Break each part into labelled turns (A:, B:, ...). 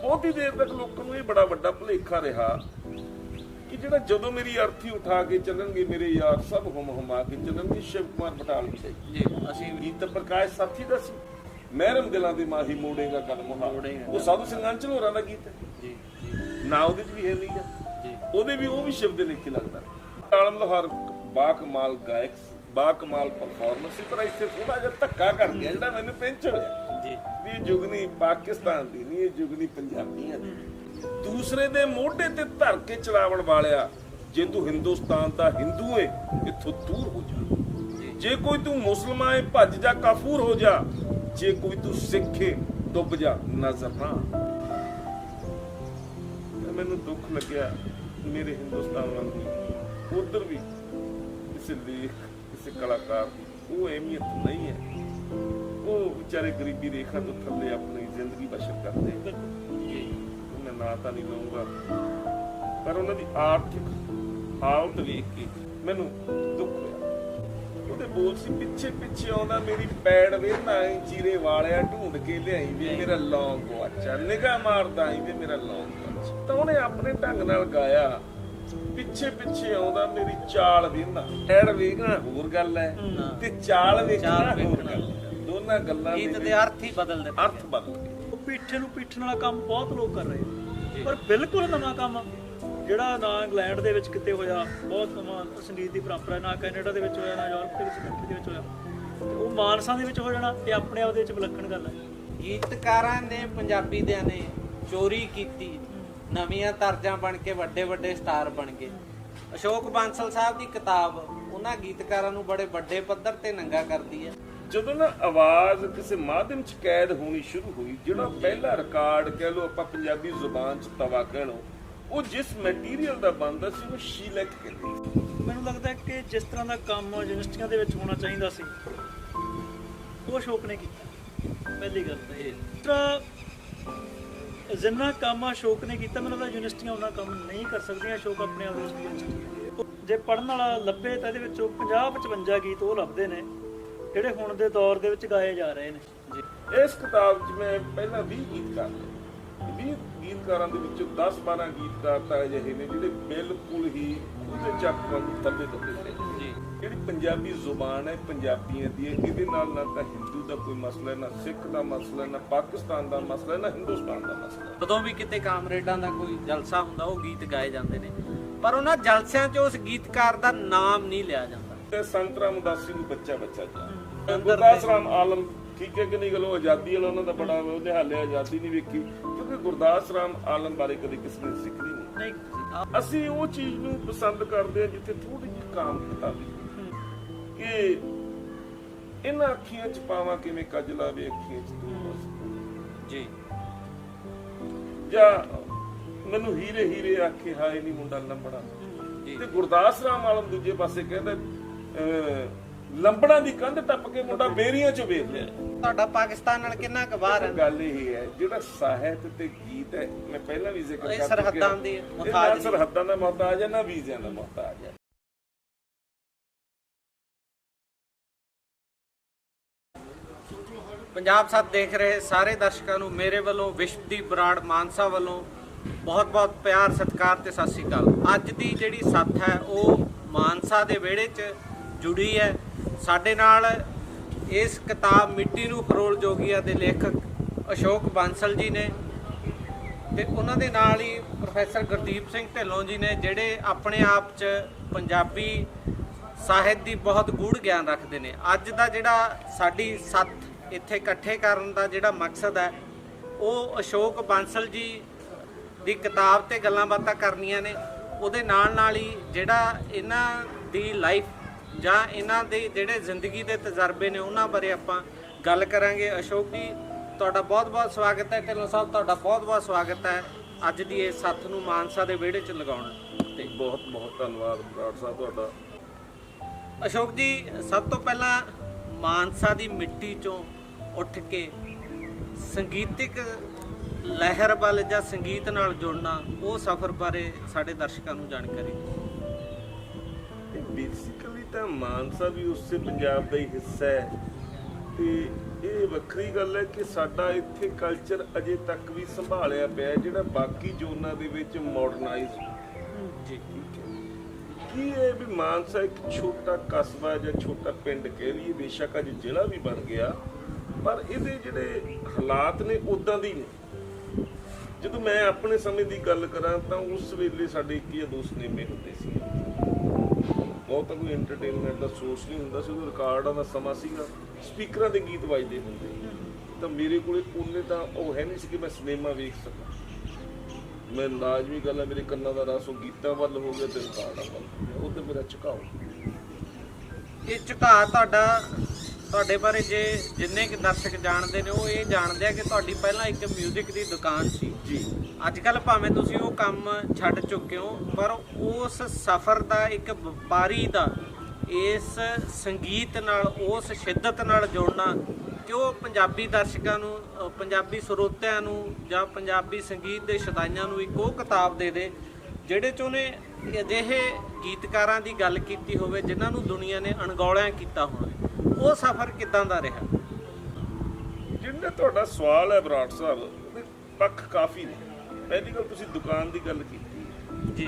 A: ਬਹੁਤੀ ਦੇਰ ਤੱਕ ਲੋਕਾਂ ਨੂੰ ਇਹ ਬੜਾ ਵੱਡਾ ਭੁਲੇਖਾ ਰਿਹਾ ਕਿ ਜਿਹੜਾ ਜਦੋਂ ਮੇਰੀ ਅਰਥੀ ਉਠਾ ਕੇ ਚੱਲਣਗੇ ਮੇਰੇ ਯਾਰ ਸਭ ਹੁਮਾ ਕੇ ਚੱਲਣਗੇ ਸ਼ਿਵ ਕੁਮਾਰ ਬਟਾਲਵੀ ਜੀ ਅਸੀਂ ਗੀਤ ਪ੍ਰਕਾਸ਼ ਸਾਥੀ ਦਾ ਸੀ ਮਹਿਰਮ ਦਿਲਾਂ ਦੀ ਮਾਹੀ ਮੋੜੇਗਾ ਕਦਮ ਉਹ ਸਾਧੂ ਸਿੰਘ ਅੰਚਲ ਹੋਰਾਂ ਦਾ ਗੀਤ ਹੈ ਜੀ ਨਾ ਉਹਦੇ ਚ ਵੀ ਹੈ ਨਹੀਂ ਜੀ ਉਹਦੇ ਵੀ ਉਹ ਵੀ ਸ਼ਿਵ ਦੇ ਲੇਖੇ ਲੱਗਦਾ ਆਲਮ ਲੋਹਾਰ ਬਾਕਮਾਲ ਗਾਇਕ ਬਾਕਮਾਲ ਪਰਫਾਰਮੈਂਸ ਸੀ ਪਰ ਇੱਥੇ ਥੋੜਾ ਜਿਹਾ ਧੱਕਾ ਕਰ ਗਿਆ ਜਿਹੜਾ ਮੈਨੂੰ ਪਿੰਚ ਹੋਇਆ ਜੀ ਵੀ ਇਹ ਜੁਗਨੀ ਪਾਕਿਸਤਾਨ ਦੀ ਨਹੀਂ ਇਹ ਜੁਗਨੀ ਪੰਜਾਬੀਆਂ ਦੀ ਦੂਸਰੇ ਦੇ ਮੋਢੇ ਤੇ ਧਰ ਕੇ ਚਲਾਵਣ ਵਾਲਿਆ ਜੇ ਤੂੰ ਹਿੰਦੁਸਤਾਨ ਦਾ ਹਿੰਦੂ ਏ ਇੱਥੋਂ ਦੂਰ ਹੋ ਜਾ ਜੇ ਕੋਈ ਤੂੰ ਮੁਸਲਮਾਨ ਏ ਭੱਜ ਜਾ ਕਾਫੂਰ ਹੋ ਜਾ ਜੇ ਕੋਈ ਤੂੰ ਸਿੱਖ ਏ ਡੁੱਬ ਜਾ ਨਜ਼ਰ ਨਾ ਮੈਨੂੰ ਦੁੱਖ ਲੱਗਿਆ ਮੇਰੇ ਹਿੰਦੁਸਤਾਨ ਵਾਂਗੂ ਉਧਰ ਵੀ ਕਿਸੇ ਲੇਖ ਕਿਸੇ ਕਲਾਕਾਰ ਦੀ ਉਹ ਅਹਿਮੀਅਤ ਨਹੀਂ ਹੈ ਉਹ ਵਿਚਾਰੇ ਗਰੀਬੀ ਰੇਖਾ ਤੋਂ ਥੱਲੇ ਆਪਣੀ ਜ਼ਿੰਦਗੀ ਬਸ਼ਰ ਕਰਦੇ ਮੈਂ ਨਾਂ ਤਾਂ ਨਹੀਂ ਲਊਂਗਾ ਪਰ ਉਹਨਾਂ ਦੀ ਆਰਥਿਕ ਹਾਲਤ ਵੇਖ ਕੇ ਮੈਨੂੰ ਦੁੱਖ ਹੋਇਆ ਉਹਦੇ ਬੋਲ ਸੀ ਪਿੱਛੇ ਪਿੱਛੇ ਆਉਂਦਾ ਮੇਰੀ ਪੈੜ ਵੇਖਣਾ ਚੀਰੇ ਵਾਲਿਆ ਢੂੰਡ ਕੇ ਲਿਆਈ ਵੀ ਮੇਰਾ ਲੌਂਗ ਗੁਆਚਾ ਨਿਗਾਹ ਮਾਰਦਾ ਵੀ ਮੇਰਾ ਲੌਂਗ ਗੁਆਚਾ ਤਾਂ ਉਹਨੇ ਆਪਣੇ ਢੰਗ ਨਾਲ ਗਾਇਆ ਪਿੱਛੇ ਪਿੱਛੇ ਆਉਂਦਾ ਮੇਰੀ ਚਾਲ ਵੇਖਣਾ ਪੈੜ ਵੇਖਣਾ ਹੋਰ ਗੱਲ ਹੈ ਤੇ ਚਾਲ ਵੇਖਣਾ ਹੋਰ ਗੱਲ ਦੋਨਾਂ ਗੱਲਾਂ
B: ਗੀਤ ਦੇ ਅਰਥ ਹੀ ਬਦਲ
A: ਗਏ
C: ਪਿੱਠੇ ਨੂੰ ਪਿੱਠਣ ਵਾਲਾ ਕੰਮ ਬਹੁਤ ਲੋਕ ਕਰ ਰਹੇ ਪਰ ਬਿਲਕੁਲ ਨਵਾਂ ਕੰਮ ਜਿਹੜਾ ਨਾ ਇੰਗਲੈਂਡ ਦੇ ਵਿੱਚ ਕਿਤੇ ਹੋਇਆ ਬਹੁਤ ਨਵਾਂ ਸੰਗੀਤ ਦੀ ਪਰੰਪਰਾ ਨਾ ਕੈਨੇਡਾ ਦੇ ਵਿੱਚ ਹੋਇਆ ਨਾ ਯੂਰਪ ਦੇ ਵਿੱਚ ਕੰਟਰੀ ਦੇ ਵਿੱਚ ਹੋਇਆ ਤੇ ਉਹ ਮਾਨਸਾ ਦੇ ਵਿੱਚ ਹੋ ਜਾਣਾ ਇਹ ਆਪਣੇ ਆਪ ਦੇ ਵਿੱਚ ਵਿਲੱਖਣ ਗੱਲ ਹੈ
B: ਗੀਤਕਾਰਾਂ ਨੇ ਪੰਜਾਬੀ ਦਿਆਂ ਨੇ ਚੋਰੀ ਕੀਤੀ ਨਵੀਆਂ ਤਰਜ਼ਾਂ ਬਣ ਕੇ ਵੱਡੇ ਵੱਡੇ ਸਟਾਰ ਬਣ ਗਏ ਅਸ਼ੋਕ ਬਾਂਸਲ ਸਾਹਿਬ ਦੀ ਕਿਤਾਬ ਉਹਨਾਂ ਗੀਤਕਾਰਾਂ ਨੂੰ ਬੜੇ ਵੱਡੇ ਪੱਧਰ ਤੇ ਨੰਗਾ ਕਰਦੀ ਹੈ
A: ਜਦੋਂ ਨਾ ਆਵਾਜ਼ ਕਿਸੇ ਮਾਧਿਅਮ ਚ ਕੈਦ ਹੋਣੀ ਸ਼ੁਰੂ ਹੋਈ ਜਿਹੜਾ ਪਹਿਲਾ ਰਿਕਾਰਡ ਕਹਿ ਲਓ ਆਪਾਂ ਪੰਜਾਬੀ ਜ਼ੁਬਾਨ ਚ ਤਵਾ ਕਹਿ ਲਓ ਉਹ ਜਿਸ ਮਟੀਰੀਅਲ ਦਾ ਬਣਦਾ ਸੀ ਉਹ ਸ਼ੀਲਕ ਕਹਿੰਦੇ
C: ਮੈਨੂੰ ਲੱਗਦਾ ਕਿ ਜਿਸ ਤਰ੍ਹਾਂ ਦਾ ਕੰਮ ਯੂਨੀਵਰਸਿਟੀਆਂ ਦੇ ਵਿੱਚ ਹੋਣਾ ਚਾਹੀਦਾ ਸੀ ਉਹ ਅਸ਼ੋਕ ਨੇ ਕੀਤਾ ਪਹਿਲੀ ਗੱਲ ਤਾਂ ਇਹ ਜਿੰਨਾ ਕੰਮ ਅਸ਼ੋਕ ਨੇ ਕੀਤਾ ਮੈਨੂੰ ਲੱਗਦਾ ਯੂਨੀਵਰਸਿਟੀਆਂ ਉਹਨਾਂ ਕੰਮ ਨਹੀਂ ਕਰ ਸਕਦੀਆਂ ਅਸ਼ੋਕ ਆਪਣੇ ਆਪ ਵਿੱਚ ਜੇ ਪੜ੍ਹਨ ਵਾਲਾ ਲੱਭੇ ਤਾਂ ਇਹਦੇ ਵਿੱਚੋਂ 50-55 ਗੀਤ ਉਹ ਲੱਭਦੇ ਨੇ ਜਿਹੜੇ ਹੁਣ ਦੇ ਦੌਰ ਦੇ ਵਿੱਚ ਗਾਏ ਜਾ ਰਹੇ ਨੇ
A: ਇਸ ਕਿਤਾਬ 'ਚ ਮੈਂ ਪਹਿਲਾਂ 20 ਗੀਤਕਾਰ ਨੇ 20 ਗੀਤਕਾਰਾਂ ਦੇ ਵਿੱਚੋਂ 10-12 ਗੀਤਕਾਰ ਤਾਂ ਅਜਿਹੇ ਨੇ ਜਿਹੜੇ ਬਿਲਕੁਲ ਹੀ ਉਹਦੇ ਚੱਕ ਵਾਂਗੂ ਥੱਲੇ ਨੇ ਜੀ ਜਿਹੜੀ ਪੰਜਾਬੀ ਜ਼ੁਬਾਨ ਹੈ ਪੰਜਾਬੀਆਂ ਦੀ ਇਹਦੇ ਨਾਲ ਨਾ ਤਾਂ ਹਿੰਦੂ ਦਾ ਕੋਈ ਮਸਲਾ ਨਾ ਸਿੱਖ ਦਾ ਮਸਲਾ ਨਾ ਪਾਕਿਸਤਾਨ ਦਾ ਮਸਲਾ ਨਾ ਹਿੰਦੁਸਤਾਨ ਦਾ ਮਸਲਾ
B: ਜਦੋਂ ਵੀ ਕਿਤੇ ਕਾਮਰੇਡਾਂ ਦਾ ਕੋਈ ਜਲਸਾ ਹੁੰਦਾ ਉਹ ਗੀਤ ਗਾਏ ਜਾਂਦੇ ਨੇ ਪਰ ਉਹਨਾਂ ਜਲਸਿਆਂ 'ਚ ਉਸ ਗੀਤਕਾਰ ਦਾ ਨਾਮ ਨਹੀਂ ਲਿਆ ਜਾਂਦਾ
A: ਤੇ ਸੰਤ ਰਾਮਦਾਸੀ ਨੂੰ ਬੱਚਾ ਜਾ ਗੁਰਦਾਸ ਰਾਮ ਆਲਮ ਠੀਕ ਹੈ ਕਿ ਨਹੀਂ ਗੱਲ ਉਹ ਆਜ਼ਾਦੀ ਵਾਲਾ ਉਹਨਾਂ ਦਾ ਬੜਾ ਉਹਦੇ ਹਾਲੇ ਆਜ਼ਾਦੀ ਨਹੀਂ ਵੇਖੀ ਕਿਉਂਕਿ ਗੁਰਦਾਸ ਰਾਮ ਆਲਮ ਬਾਰੇ ਕਦੇ ਕਿਸੇ ਨੇ ਸਿੱਖੀ ਨਹੀਂ ਅਸੀਂ ਉਹ ਚੀਜ਼ ਨੂੰ ਪਸੰਦ ਕਰਦੇ ਹਾਂ ਜਿੱਥੇ ਥੋੜੀ ਜਿਹੀ ਕਾਮਤਾ ਵੀ ਕਿ ਇਹਨਾਂ ਅੱਖੀਆਂ 'ਚ ਪਾਵਾਂ ਕਿਵੇਂ ਕੱਜਲਾ ਵੇ ਅੱਖੀਆਂ 'ਚ ਤੂੰ ਜੀ ਜਾਂ ਮੈਨੂੰ ਹੀਰੇ ਹੀਰੇ ਆਖੇ ਹਾਏ ਨਹੀਂ ਮੁੰਡਾ ਲੰਬੜਾ ਤੇ ਗੁਰਦਾਸ ਰਾਮ ਆਲਮ ਦੂਜੇ ਪਾਸੇ ਕਹਿੰਦਾ ਲੰਬੜਾਂ ਦੀ ਕੰਧ ਟੱਪ ਕੇ ਮੁੰਡਾ ਬੇਰੀਆਂ 'ਚ ਵੇਖ ਲਿਆ
B: ਤੁਹਾਡਾ ਪਾਕਿਸਤਾਨ ਨਾਲ ਕਿੰਨਾ ਕੁ ਬਾਹਰ ਹੈ
A: ਗੱਲ ਇਹ ਹੈ ਜਿਹੜਾ ਸਾਹਿਤ ਤੇ ਗੀਤ ਹੈ ਮੈਂ ਪਹਿਲਾਂ ਵੀ ਜ਼ਿਕਰ ਕਰ ਚੁੱਕਿਆ
B: ਸਰਹੱਦਾਂ ਦੀ
A: ਮੁਹਤਾਜ ਸਰਹੱਦਾਂ ਦਾ ਮੁਹਤਾਜ ਹੈ ਨਾ ਵੀਜ਼ਿਆਂ ਦਾ ਮੁਹਤਾਜ ਹੈ
B: ਪੰਜਾਬ ਸਾਥ ਦੇਖ ਰਹੇ ਸਾਰੇ ਦਰਸ਼ਕਾਂ ਨੂੰ ਮੇਰੇ ਵੱਲੋਂ ਵਿਸ਼ਵਦੀਪ ਬਰਾੜ ਮਾਨਸਾ ਵੱਲੋਂ ਬਹੁਤ ਬਹੁਤ ਪਿਆਰ ਸਤਿਕਾਰ ਤੇ ਸਤਿ ਸ੍ਰੀ ਅਕਾਲ ਅੱਜ ਦੀ ਜਿਹੜੀ ਸੱਥ ਹੈ ਉਹ ਮਾਨਸਾ ਦੇ ਵਿਹੜੇ 'ਚ ਜੁੜੀ ਹੈ ਸਾਡੇ ਨਾਲ ਇਸ ਕਿਤਾਬ ਮਿੱਟੀ ਨੂੰ ਫਰੋਲ ਜੋਗੀਆ ਦੇ ਲੇਖਕ ਅਸ਼ੋਕ ਬਾਂਸਲ ਜੀ ਨੇ ਤੇ ਉਹਨਾਂ ਦੇ ਨਾਲ ਹੀ ਪ੍ਰੋਫੈਸਰ ਗੁਰਦੀਪ ਸਿੰਘ ਢਿੱਲੋਂ ਜੀ ਨੇ ਜਿਹੜੇ ਆਪਣੇ ਆਪ 'ਚ ਪੰਜਾਬੀ ਸਾਹਿਤ ਦੀ ਬਹੁਤ ਗੂੜ੍ਹ ਗਿਆਨ ਰੱਖਦੇ ਨੇ ਅੱਜ ਦਾ ਜਿਹੜਾ ਸਾਡੀ ਸੱਥ ਇੱਥੇ ਇਕੱਠੇ ਕਰਨ ਦਾ ਜਿਹੜਾ ਮਕਸਦ ਹੈ ਉਹ ਅਸ਼ੋਕ ਬਾਂਸਲ ਜੀ ਦੀ ਕਿਤਾਬ ਤੇ ਗੱਲਾਂ ਬਾਤਾਂ ਕਰਨੀਆਂ ਨੇ ਉਹਦੇ ਨਾਲ ਨਾਲ ਹੀ ਜਿਹੜਾ ਇਹਨਾਂ ਦੀ ਲਾਈਫ ਜਾਂ ਇਹਨਾਂ ਦੇ ਜਿਹੜੇ ਜ਼ਿੰਦਗੀ ਦੇ ਤਜਰਬੇ ਨੇ ਉਹਨਾਂ ਬਾਰੇ ਆਪਾਂ ਗੱਲ ਕਰਾਂਗੇ ਅਸ਼ੋਕ ਜੀ ਤੁਹਾਡਾ ਬਹੁਤ ਬਹੁਤ ਸਵਾਗਤ ਹੈ ਢਿੱਲੋਂ ਸਾਹਿਬ ਤੁਹਾਡਾ ਬਹੁਤ ਬਹੁਤ ਸਵਾਗਤ ਹੈ ਅੱਜ ਦੀ ਇਸ ਸੱਥ ਨੂੰ ਮਾਨਸਾ ਦੇ ਵਿਹੜੇ 'ਚ ਲਗਾਉਣਾ ਤੇ
A: ਬਹੁਤ ਬਹੁਤ ਧੰਨਵਾਦ ਬਰਾੜ ਸਾਹਿਬ ਤੁਹਾਡਾ
B: ਅਸ਼ੋਕ ਜੀ ਸਭ ਤੋਂ ਪਹਿਲਾਂ ਮਾਨਸਾ ਦੀ ਮਿੱਟੀ 'ਚੋਂ ਉੱਠ ਕੇ ਸੰਗੀਤਿਕ ਲਹਿਰ ਵੱਲ ਜਾਂ ਸੰਗੀਤ ਨਾਲ ਜੁੜਨਾ ਉਹ ਸਫ਼ਰ ਬਾਰੇ ਸਾਡੇ ਦਰਸ਼ਕਾਂ ਨੂੰ ਜਾਣਕਾਰੀ ਦਿਓ
A: ਬੇਸਿਕਲੀ ਤਾਂ ਮਾਨਸਾ ਵੀ ਉਸੇ ਪੰਜਾਬ ਦਾ ਹੀ ਹਿੱਸਾ ਹੈ ਤੇ ਇਹ ਵੱਖਰੀ ਗੱਲ ਹੈ ਕਿ ਸਾਡਾ ਇੱਥੇ ਕਲਚਰ ਅਜੇ ਤੱਕ ਵੀ ਸੰਭਾਲਿਆ ਪਿਆ ਹੈ, ਜਿਹੜਾ ਬਾਕੀ ਜ਼ੋਨਾਂ ਦੇ ਵਿੱਚ ਮਾਡਰਨਾਈਜ਼
B: ਜੀ
A: ਕੀ ਇਹ ਵੀ ਮਾਨਸਾ ਇੱਕ ਛੋਟਾ ਕਸਬਾ ਜਾਂ ਛੋਟਾ ਪਿੰਡ ਕਹਿ ਲਈਏ, ਬੇਸ਼ੱਕ ਅੱਜ ਜ਼ਿਲ੍ਹਾ ਵੀ ਬਣ ਗਿਆ, ਪਰ ਇਹਦੇ ਜਿਹੜੇ ਹਾਲਾਤ ਨੇ ਉਦਾਂ ਦੀ ਨੇ। ਜਦੋਂ ਮੈਂ ਆਪਣੇ ਸਮੇਂ ਦੀ ਗੱਲ ਕਰਾਂ ਤਾਂ ਉਸ ਵੇਲੇ ਸਾਡੇ 1 ਜਾਂ 2 ਸਿਨੇਮੇ ਹੁੰਦੇ ਸੀ, ਬਹੁਤਾ ਕੋਈ ਐਂਟਰਟੇਨਮੈਂਟ ਦਾ ਸੋਰਸ ਨਹੀਂ ਹੁੰਦਾ ਸੀ, ਉਦੋਂ ਰਿਕਾਰਡਾਂ ਦਾ ਸਮਾਂ ਸੀਗਾ, ਸਪੀਕਰਾਂ ਦੇ ਗੀਤ ਵੱਜਦੇ ਹੁੰਦੇ, ਤਾਂ ਮੇਰੇ ਕੋਲੇ ਉਹਨੇ ਤਾਂ ਉਹ ਹੈ ਨਹੀਂ ਸੀ ਕਿ ਮੈਂ ਸਿਨੇਮਾ ਵੇਖ ਸਕਾਂ। ਮੈਂ ਲਾਜ਼ਮੀ ਗੱਲ ਹੈ, ਮੇਰੇ ਕੰਨਾਂ ਦਾ ਰਸ ਉਹ ਗੀਤਾਂ ਵੱਲ ਹੋ ਗਿਆ ਤੇ ਰਿਕਾਰਡਾਂ ਵੱਲ ਹੋ ਗਿਆ, ਉਹ ਤੇ ਮੇਰਾ ਝੁਕਾਓ।
B: ਇਹ ਝੁਕਾਅ ਤੁਹਾਡੇ ਬਾਰੇ ਜੇ ਜਿੰਨੇ ਕਿ ਦਰਸ਼ਕ ਜਾਣਦੇ ਨੇ ਉਹ ਇਹ ਜਾਣਦੇ ਆ ਕਿ ਤੁਹਾਡੀ ਪਹਿਲਾਂ ਇੱਕ ਮਿਊਜ਼ਿਕ ਦੀ ਦੁਕਾਨ ਸੀ
A: ਜੀ।
B: ਅੱਜ ਕੱਲ ਭਾਵੇਂ ਤੁਸੀਂ ਉਹ ਕੰਮ ਛੱਡ ਚੁੱਕੇ ਹੋ, ਪਰ ਉਸ ਸਫ਼ਰ ਦਾ ਇੱਕ ਵਪਾਰੀ ਦਾ ਇਸ ਸੰਗੀਤ ਨਾਲ ਉਸ ਸ਼ਿੱਦਤ ਨਾਲ ਜੁੜਨਾ ਕਿ ਉਹ ਪੰਜਾਬੀ ਦਰਸ਼ਕਾਂ ਨੂੰ, ਪੰਜਾਬੀ ਸਰੋਤਿਆਂ ਨੂੰ ਜਾਂ ਪੰਜਾਬੀ ਸੰਗੀਤ ਦੇ ਸ਼ਦਾਈਆਂ ਨੂੰ ਇੱਕ ਉਹ ਕਿਤਾਬ ਦੇ ਦੇ ਜਿਹੜੇ 'ਚ ਉਹਨੇ ਅਜਿਹੇ ਗੀਤਕਾਰਾਂ ਦੀ ਗੱਲ ਕੀਤੀ ਹੋਵੇ ਜਿਨ੍ਹਾਂ ਨੂੰ ਦੁਨੀਆ ਨੇ ਅਣਗੌਲਿਆਂ ਕੀਤਾ ਹੋਵੇ। ਉਹ ਸਫ਼ਰ ਕਿੱਦਾਂ ਦਾ ਰਿਹਾ?
A: ਜਿਹੜਾ ਤੁਹਾਡਾ ਸਵਾਲ ਹੈ ਬਰਾੜ ਸਾਹਿਬ, ਉਹਦੇ ਪੱਖ ਕਾਫੀ ਨੇ। ਪਹਿਲੀ ਗੱਲ ਤੁਸੀਂ ਦੁਕਾਨ ਦੀ ਗੱਲ ਕੀਤੀ।
B: ਜੀ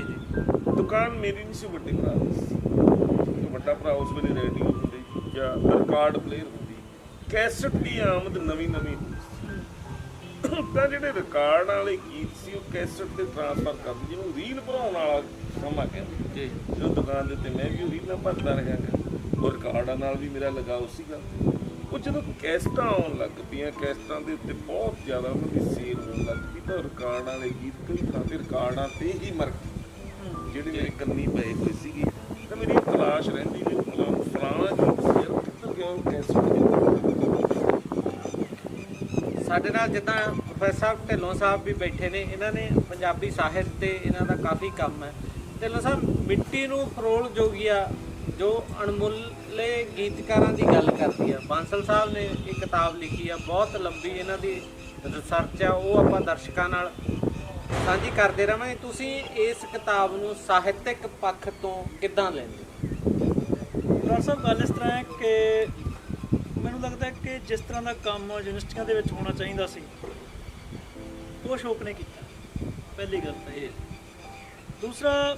A: ਦੁਕਾਨ ਮੇਰੀ ਨਹੀਂ ਸੀ, ਵੱਡੇ ਭਰਾ ਦੀ ਸੀ। ਵੱਡਾ ਭਰਾ ਉਸ ਵੇਲੇ ਰੇਡੀਓ ਹੁੰਦੀ ਜਾਂ ਰਿਕਾਰਡ ਪਲੇਅਰ ਹੁੰਦੀ, ਕੈਸਟ ਦੀ ਆਮਦ ਨਵੀਂ ਹੁੰਦੀ ਸੀ, ਤਾਂ ਜਿਹੜੇ ਰਿਕਾਰਡ ਵਾਲੇ ਗੀਤ ਸੀ ਉਹ ਕੈਸਟ ਤੇ ਟ੍ਰਾਂਸਫਰ ਕਰਦੇ, ਜਿਹਨੂੰ ਰੀਲ ਭਰਾਉਣ ਵਾਲਾ ਸਮਾਂ ਕਹਿੰਦੇ।
B: ਜੀ
A: ਜਦੋਂ ਦੁਕਾਨ ਦੇ ਉੱਤੇ ਮੈਂ ਵੀ ਉਹ ਰੀਲਾਂ ਭਰਦਾ ਰਹਾਂਗਾ, ਉਹ ਰਿਕਾਰਡਾਂ ਨਾਲ ਵੀ ਮੇਰਾ ਲਗਾਓ ਸੀਗਾ। ਉਹ ਜਦੋਂ ਕੈਸਟਾਂ ਆਉਣ ਲੱਗ ਪਈਆਂ, ਕੈਸਟਾਂ ਦੇ ਉੱਤੇ ਬਹੁਤ ਜ਼ਿਆਦਾ ਉਹਨਾਂ ਦੀ ਸੇਲ ਹੋਣ ਲੱਗ ਪਈ, ਤਾਂ ਰਿਕਾਰਡ ਵਾਲੇ ਗੀਤ ਕਈ ਥਾਂ ਤੇ ਰਿਕਾਰਡਾਂ ਤੇ ਹੀ ਮਰ ਗਏ, ਜਿਹੜੇ ਮੇਰੇ ਕੰਨੀ ਪਏ ਹੋਏ ਸੀਗੇ। ਤਾਂ ਮੇਰੀ ਤਲਾਸ਼ ਰਹਿੰਦੀ ਵੀ ਫਲਾਣਾ ਗੀਤ ਸੀ ਯਾਰ, ਕਿੱਧਰ ਗਿਆ ਉਹ ਕੈਸਟ।
B: ਸਾਡੇ ਨਾਲ ਜਿੱਦਾਂ ਪ੍ਰੋਫੈਸਰ ਢਿੱਲੋਂ ਸਾਹਿਬ ਵੀ ਬੈਠੇ ਨੇ, ਇਹਨਾਂ ਨੇ ਪੰਜਾਬੀ ਸਾਹਿਤ ਤੇ ਇਹਨਾਂ ਦਾ ਕਾਫੀ ਕੰਮ ਹੈ। ਢਿੱਲੋਂ ਸਾਹਿਬ, ਮਿੱਟੀ ਨੂੰ ਫਰੋਲ ਜੋਗੀਆ ਜੋ ਅਣਮੁੱਲੇ ਗੀਤਕਾਰਾਂ ਦੀ ਗੱਲ ਕਰਦੀ ਆ, ਬਾਂਸਲ ਸਾਹਿਬ ਨੇ ਇੱਕ ਕਿਤਾਬ ਲਿਖੀ ਆ, ਬਹੁਤ ਲੰਬੀ ਇਹਨਾਂ ਦੀ ਰਿਸਰਚ ਆ, ਉਹ ਆਪਾਂ ਦਰਸ਼ਕਾਂ ਨਾਲ ਸਾਂਝੀ ਕਰਦੇ ਰਹਾਂਗੇ। ਤੁਸੀਂ ਇਸ ਕਿਤਾਬ ਨੂੰ ਸਾਹਿਤਕ ਪੱਖ ਤੋਂ ਕਿੱਦਾਂ ਲੈਂਦੇ?
C: ਬਰਾੜ ਸਾਹਿਬ, ਗੱਲ ਇਸ ਤਰ੍ਹਾਂ ਹੈ ਕਿ ਮੈਨੂੰ ਲੱਗਦਾ ਕਿ ਜਿਸ ਤਰ੍ਹਾਂ ਦਾ ਕੰਮ ਯੂਨੀਵਰਸਿਟੀਆਂ ਦੇ ਵਿੱਚ ਹੋਣਾ ਚਾਹੀਦਾ ਸੀ ਉਹ ਅਸ਼ੋਕ ਨੇ ਕੀਤਾ। ਪਹਿਲੀ ਗੱਲ ਤਾਂ ਇਹ। ਦੂਸਰਾ,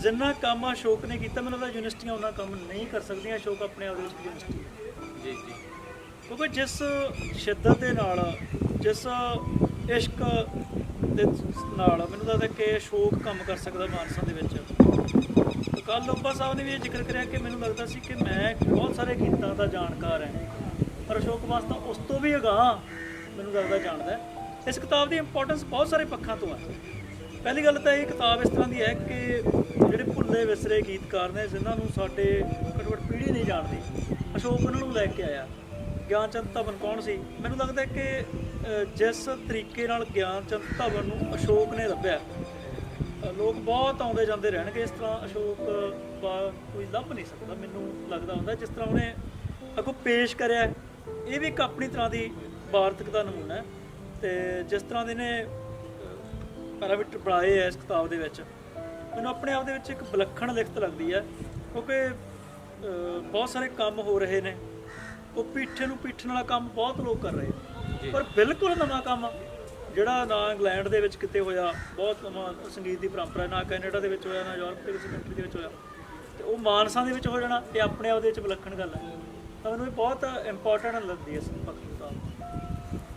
C: ਜਿੰਨਾ ਕੰਮ ਅਸ਼ੋਕ ਨੇ ਕੀਤਾ ਮੈਨੂੰ ਲੱਗਦਾ ਯੂਨੀਵਰਸਿਟੀਆਂ ਉਹਨਾਂ ਕੰਮ ਨਹੀਂ ਕਰ ਸਕਦੀਆਂ। ਅਸ਼ੋਕ ਆਪਣੇ ਆਪ ਦੇ ਵਿੱਚ ਯੂਨੀਵਰਸਿਟੀ ਹੈ
B: ਜੀ ਜੀ,
C: ਕਿਉਂਕਿ ਜਿਸ ਸ਼ਿੱਦਤ ਦੇ ਨਾਲ, ਜਿਸ ਇਸ਼ਕ ਦੇ ਨਾਲ ਮੈਨੂੰ ਲੱਗਦਾ ਕਿ ਅਸ਼ੋਕ ਕੰਮ ਕਰ ਸਕਦਾ ਮਾਨਸਾ ਦੇ ਵਿੱਚ। ਕੱਲ੍ਹ ਲੋਪਾ ਸਾਹਿਬ ਨੇ ਵੀ ਇਹ ਜ਼ਿਕਰ ਕਰਿਆ ਕਿ ਮੈਨੂੰ ਲੱਗਦਾ ਸੀ ਕਿ ਮੈਂ ਬਹੁਤ ਸਾਰੇ ਗੀਤਾਂ ਦਾ ਜਾਣਕਾਰ ਹਾਂ, ਪਰ ਅਸ਼ੋਕ ਵਾਸਤਾ ਉਸ ਤੋਂ ਵੀ ਅਗਾਂਹ ਮੈਨੂੰ ਲੱਗਦਾ ਜਾਣਦਾ। ਇਸ ਕਿਤਾਬ ਦੀ ਇੰਪੋਰਟੈਂਸ ਬਹੁਤ ਸਾਰੇ ਪੱਖਾਂ ਤੋਂ ਹੈ। ਪਹਿਲੀ ਗੱਲ ਤਾਂ ਇਹ ਕਿਤਾਬ ਇਸ ਤਰ੍ਹਾਂ ਦੀ ਹੈ ਕਿ ਜਿਹੜੇ ਭੁੱਲੇ ਵਿਸਰੇ ਗੀਤਕਾਰ ਨੇ, ਜਿਨ੍ਹਾਂ ਨੂੰ ਸਾਡੇ ਘੱਟੋ ਘੱਟ ਪੀੜ੍ਹੀ ਨਹੀਂ ਜਾਣਦੀ, ਅਸ਼ੋਕ ਉਹਨਾਂ ਨੂੰ ਲੈ ਕੇ ਆਇਆ। ਗਿਆਨ ਚੰਦ ਧਵਨ ਕੌਣ ਸੀ? ਮੈਨੂੰ ਲੱਗਦਾ ਕਿ ਜਿਸ ਤਰੀਕੇ ਨਾਲ ਗਿਆਨ ਚੰਦ ਧਵਨ ਨੂੰ ਅਸ਼ੋਕ ਨੇ ਲੱਭਿਆ, ਲੋਕ ਬਹੁਤ ਆਉਂਦੇ ਜਾਂਦੇ ਰਹਿਣਗੇ। ਇਸ ਤਰ੍ਹਾਂ ਅਸ਼ੋਕ ਕੋਈ ਲੱਭ ਨਹੀਂ ਸਕਦਾ, ਮੈਨੂੰ ਲੱਗਦਾ ਹੁੰਦਾ। ਜਿਸ ਤਰ੍ਹਾਂ ਉਹਨੇ ਅੱਗੋਂ ਪੇਸ਼ ਕਰਿਆ, ਇਹ ਵੀ ਇੱਕ ਆਪਣੀ ਤਰ੍ਹਾਂ ਦੀ ਵਾਰਤਕ ਦਾ ਨਮੂਨਾ ਹੈ। ਅਤੇ ਜਿਸ ਤਰ੍ਹਾਂ ਦੇ ਨੇ ਪੈਰਾਮੀਟਰ ਬਣਾਏ ਹੈ ਇਸ ਕਿਤਾਬ ਦੇ ਵਿੱਚ, ਮੈਨੂੰ ਆਪਣੇ ਆਪ ਦੇ ਵਿੱਚ ਇੱਕ ਵਿਲੱਖਣ ਲਿਖਤ ਲੱਗਦੀ ਹੈ, ਕਿਉਂਕਿ ਬਹੁਤ ਸਾਰੇ ਕੰਮ ਹੋ ਰਹੇ ਨੇ, ਉਹ ਪੀਠਣ ਵਾਲਾ ਕੰਮ ਬਹੁਤ ਲੋਕ ਕਰ ਰਹੇ ਨੇ, ਪਰ ਬਿਲਕੁਲ ਨਵਾਂ ਕੰਮ ਜਿਹੜਾ ਨਾ ਇੰਗਲੈਂਡ ਦੇ ਵਿੱਚ ਕਿਤੇ ਹੋਇਆ, ਬਹੁਤ ਨਵਾਂ ਸੰਗੀਤ ਦੀ ਪਰੰਪਰਾ, ਨਾ ਕੈਨੇਡਾ ਦੇ ਵਿੱਚ ਹੋਇਆ, ਨਾ ਯੂਰਪ ਦੇ ਕਿਸੇ ਕੰਟਰੀ ਦੇ ਵਿੱਚ ਹੋਇਆ, ਅਤੇ ਉਹ ਮਾਨਸਾ ਦੇ ਵਿੱਚ ਹੋ ਜਾਣਾ, ਇਹ ਆਪਣੇ ਆਪ ਦੇ ਵਿੱਚ ਵਿਲੱਖਣ ਗੱਲ ਹੈ। ਤਾਂ ਮੈਨੂੰ ਇਹ ਬਹੁਤ ਇੰਪੋਰਟੈਂਟ ਲੱਗਦੀ ਹੈ ਇਸ ਕਿਤਾਬ।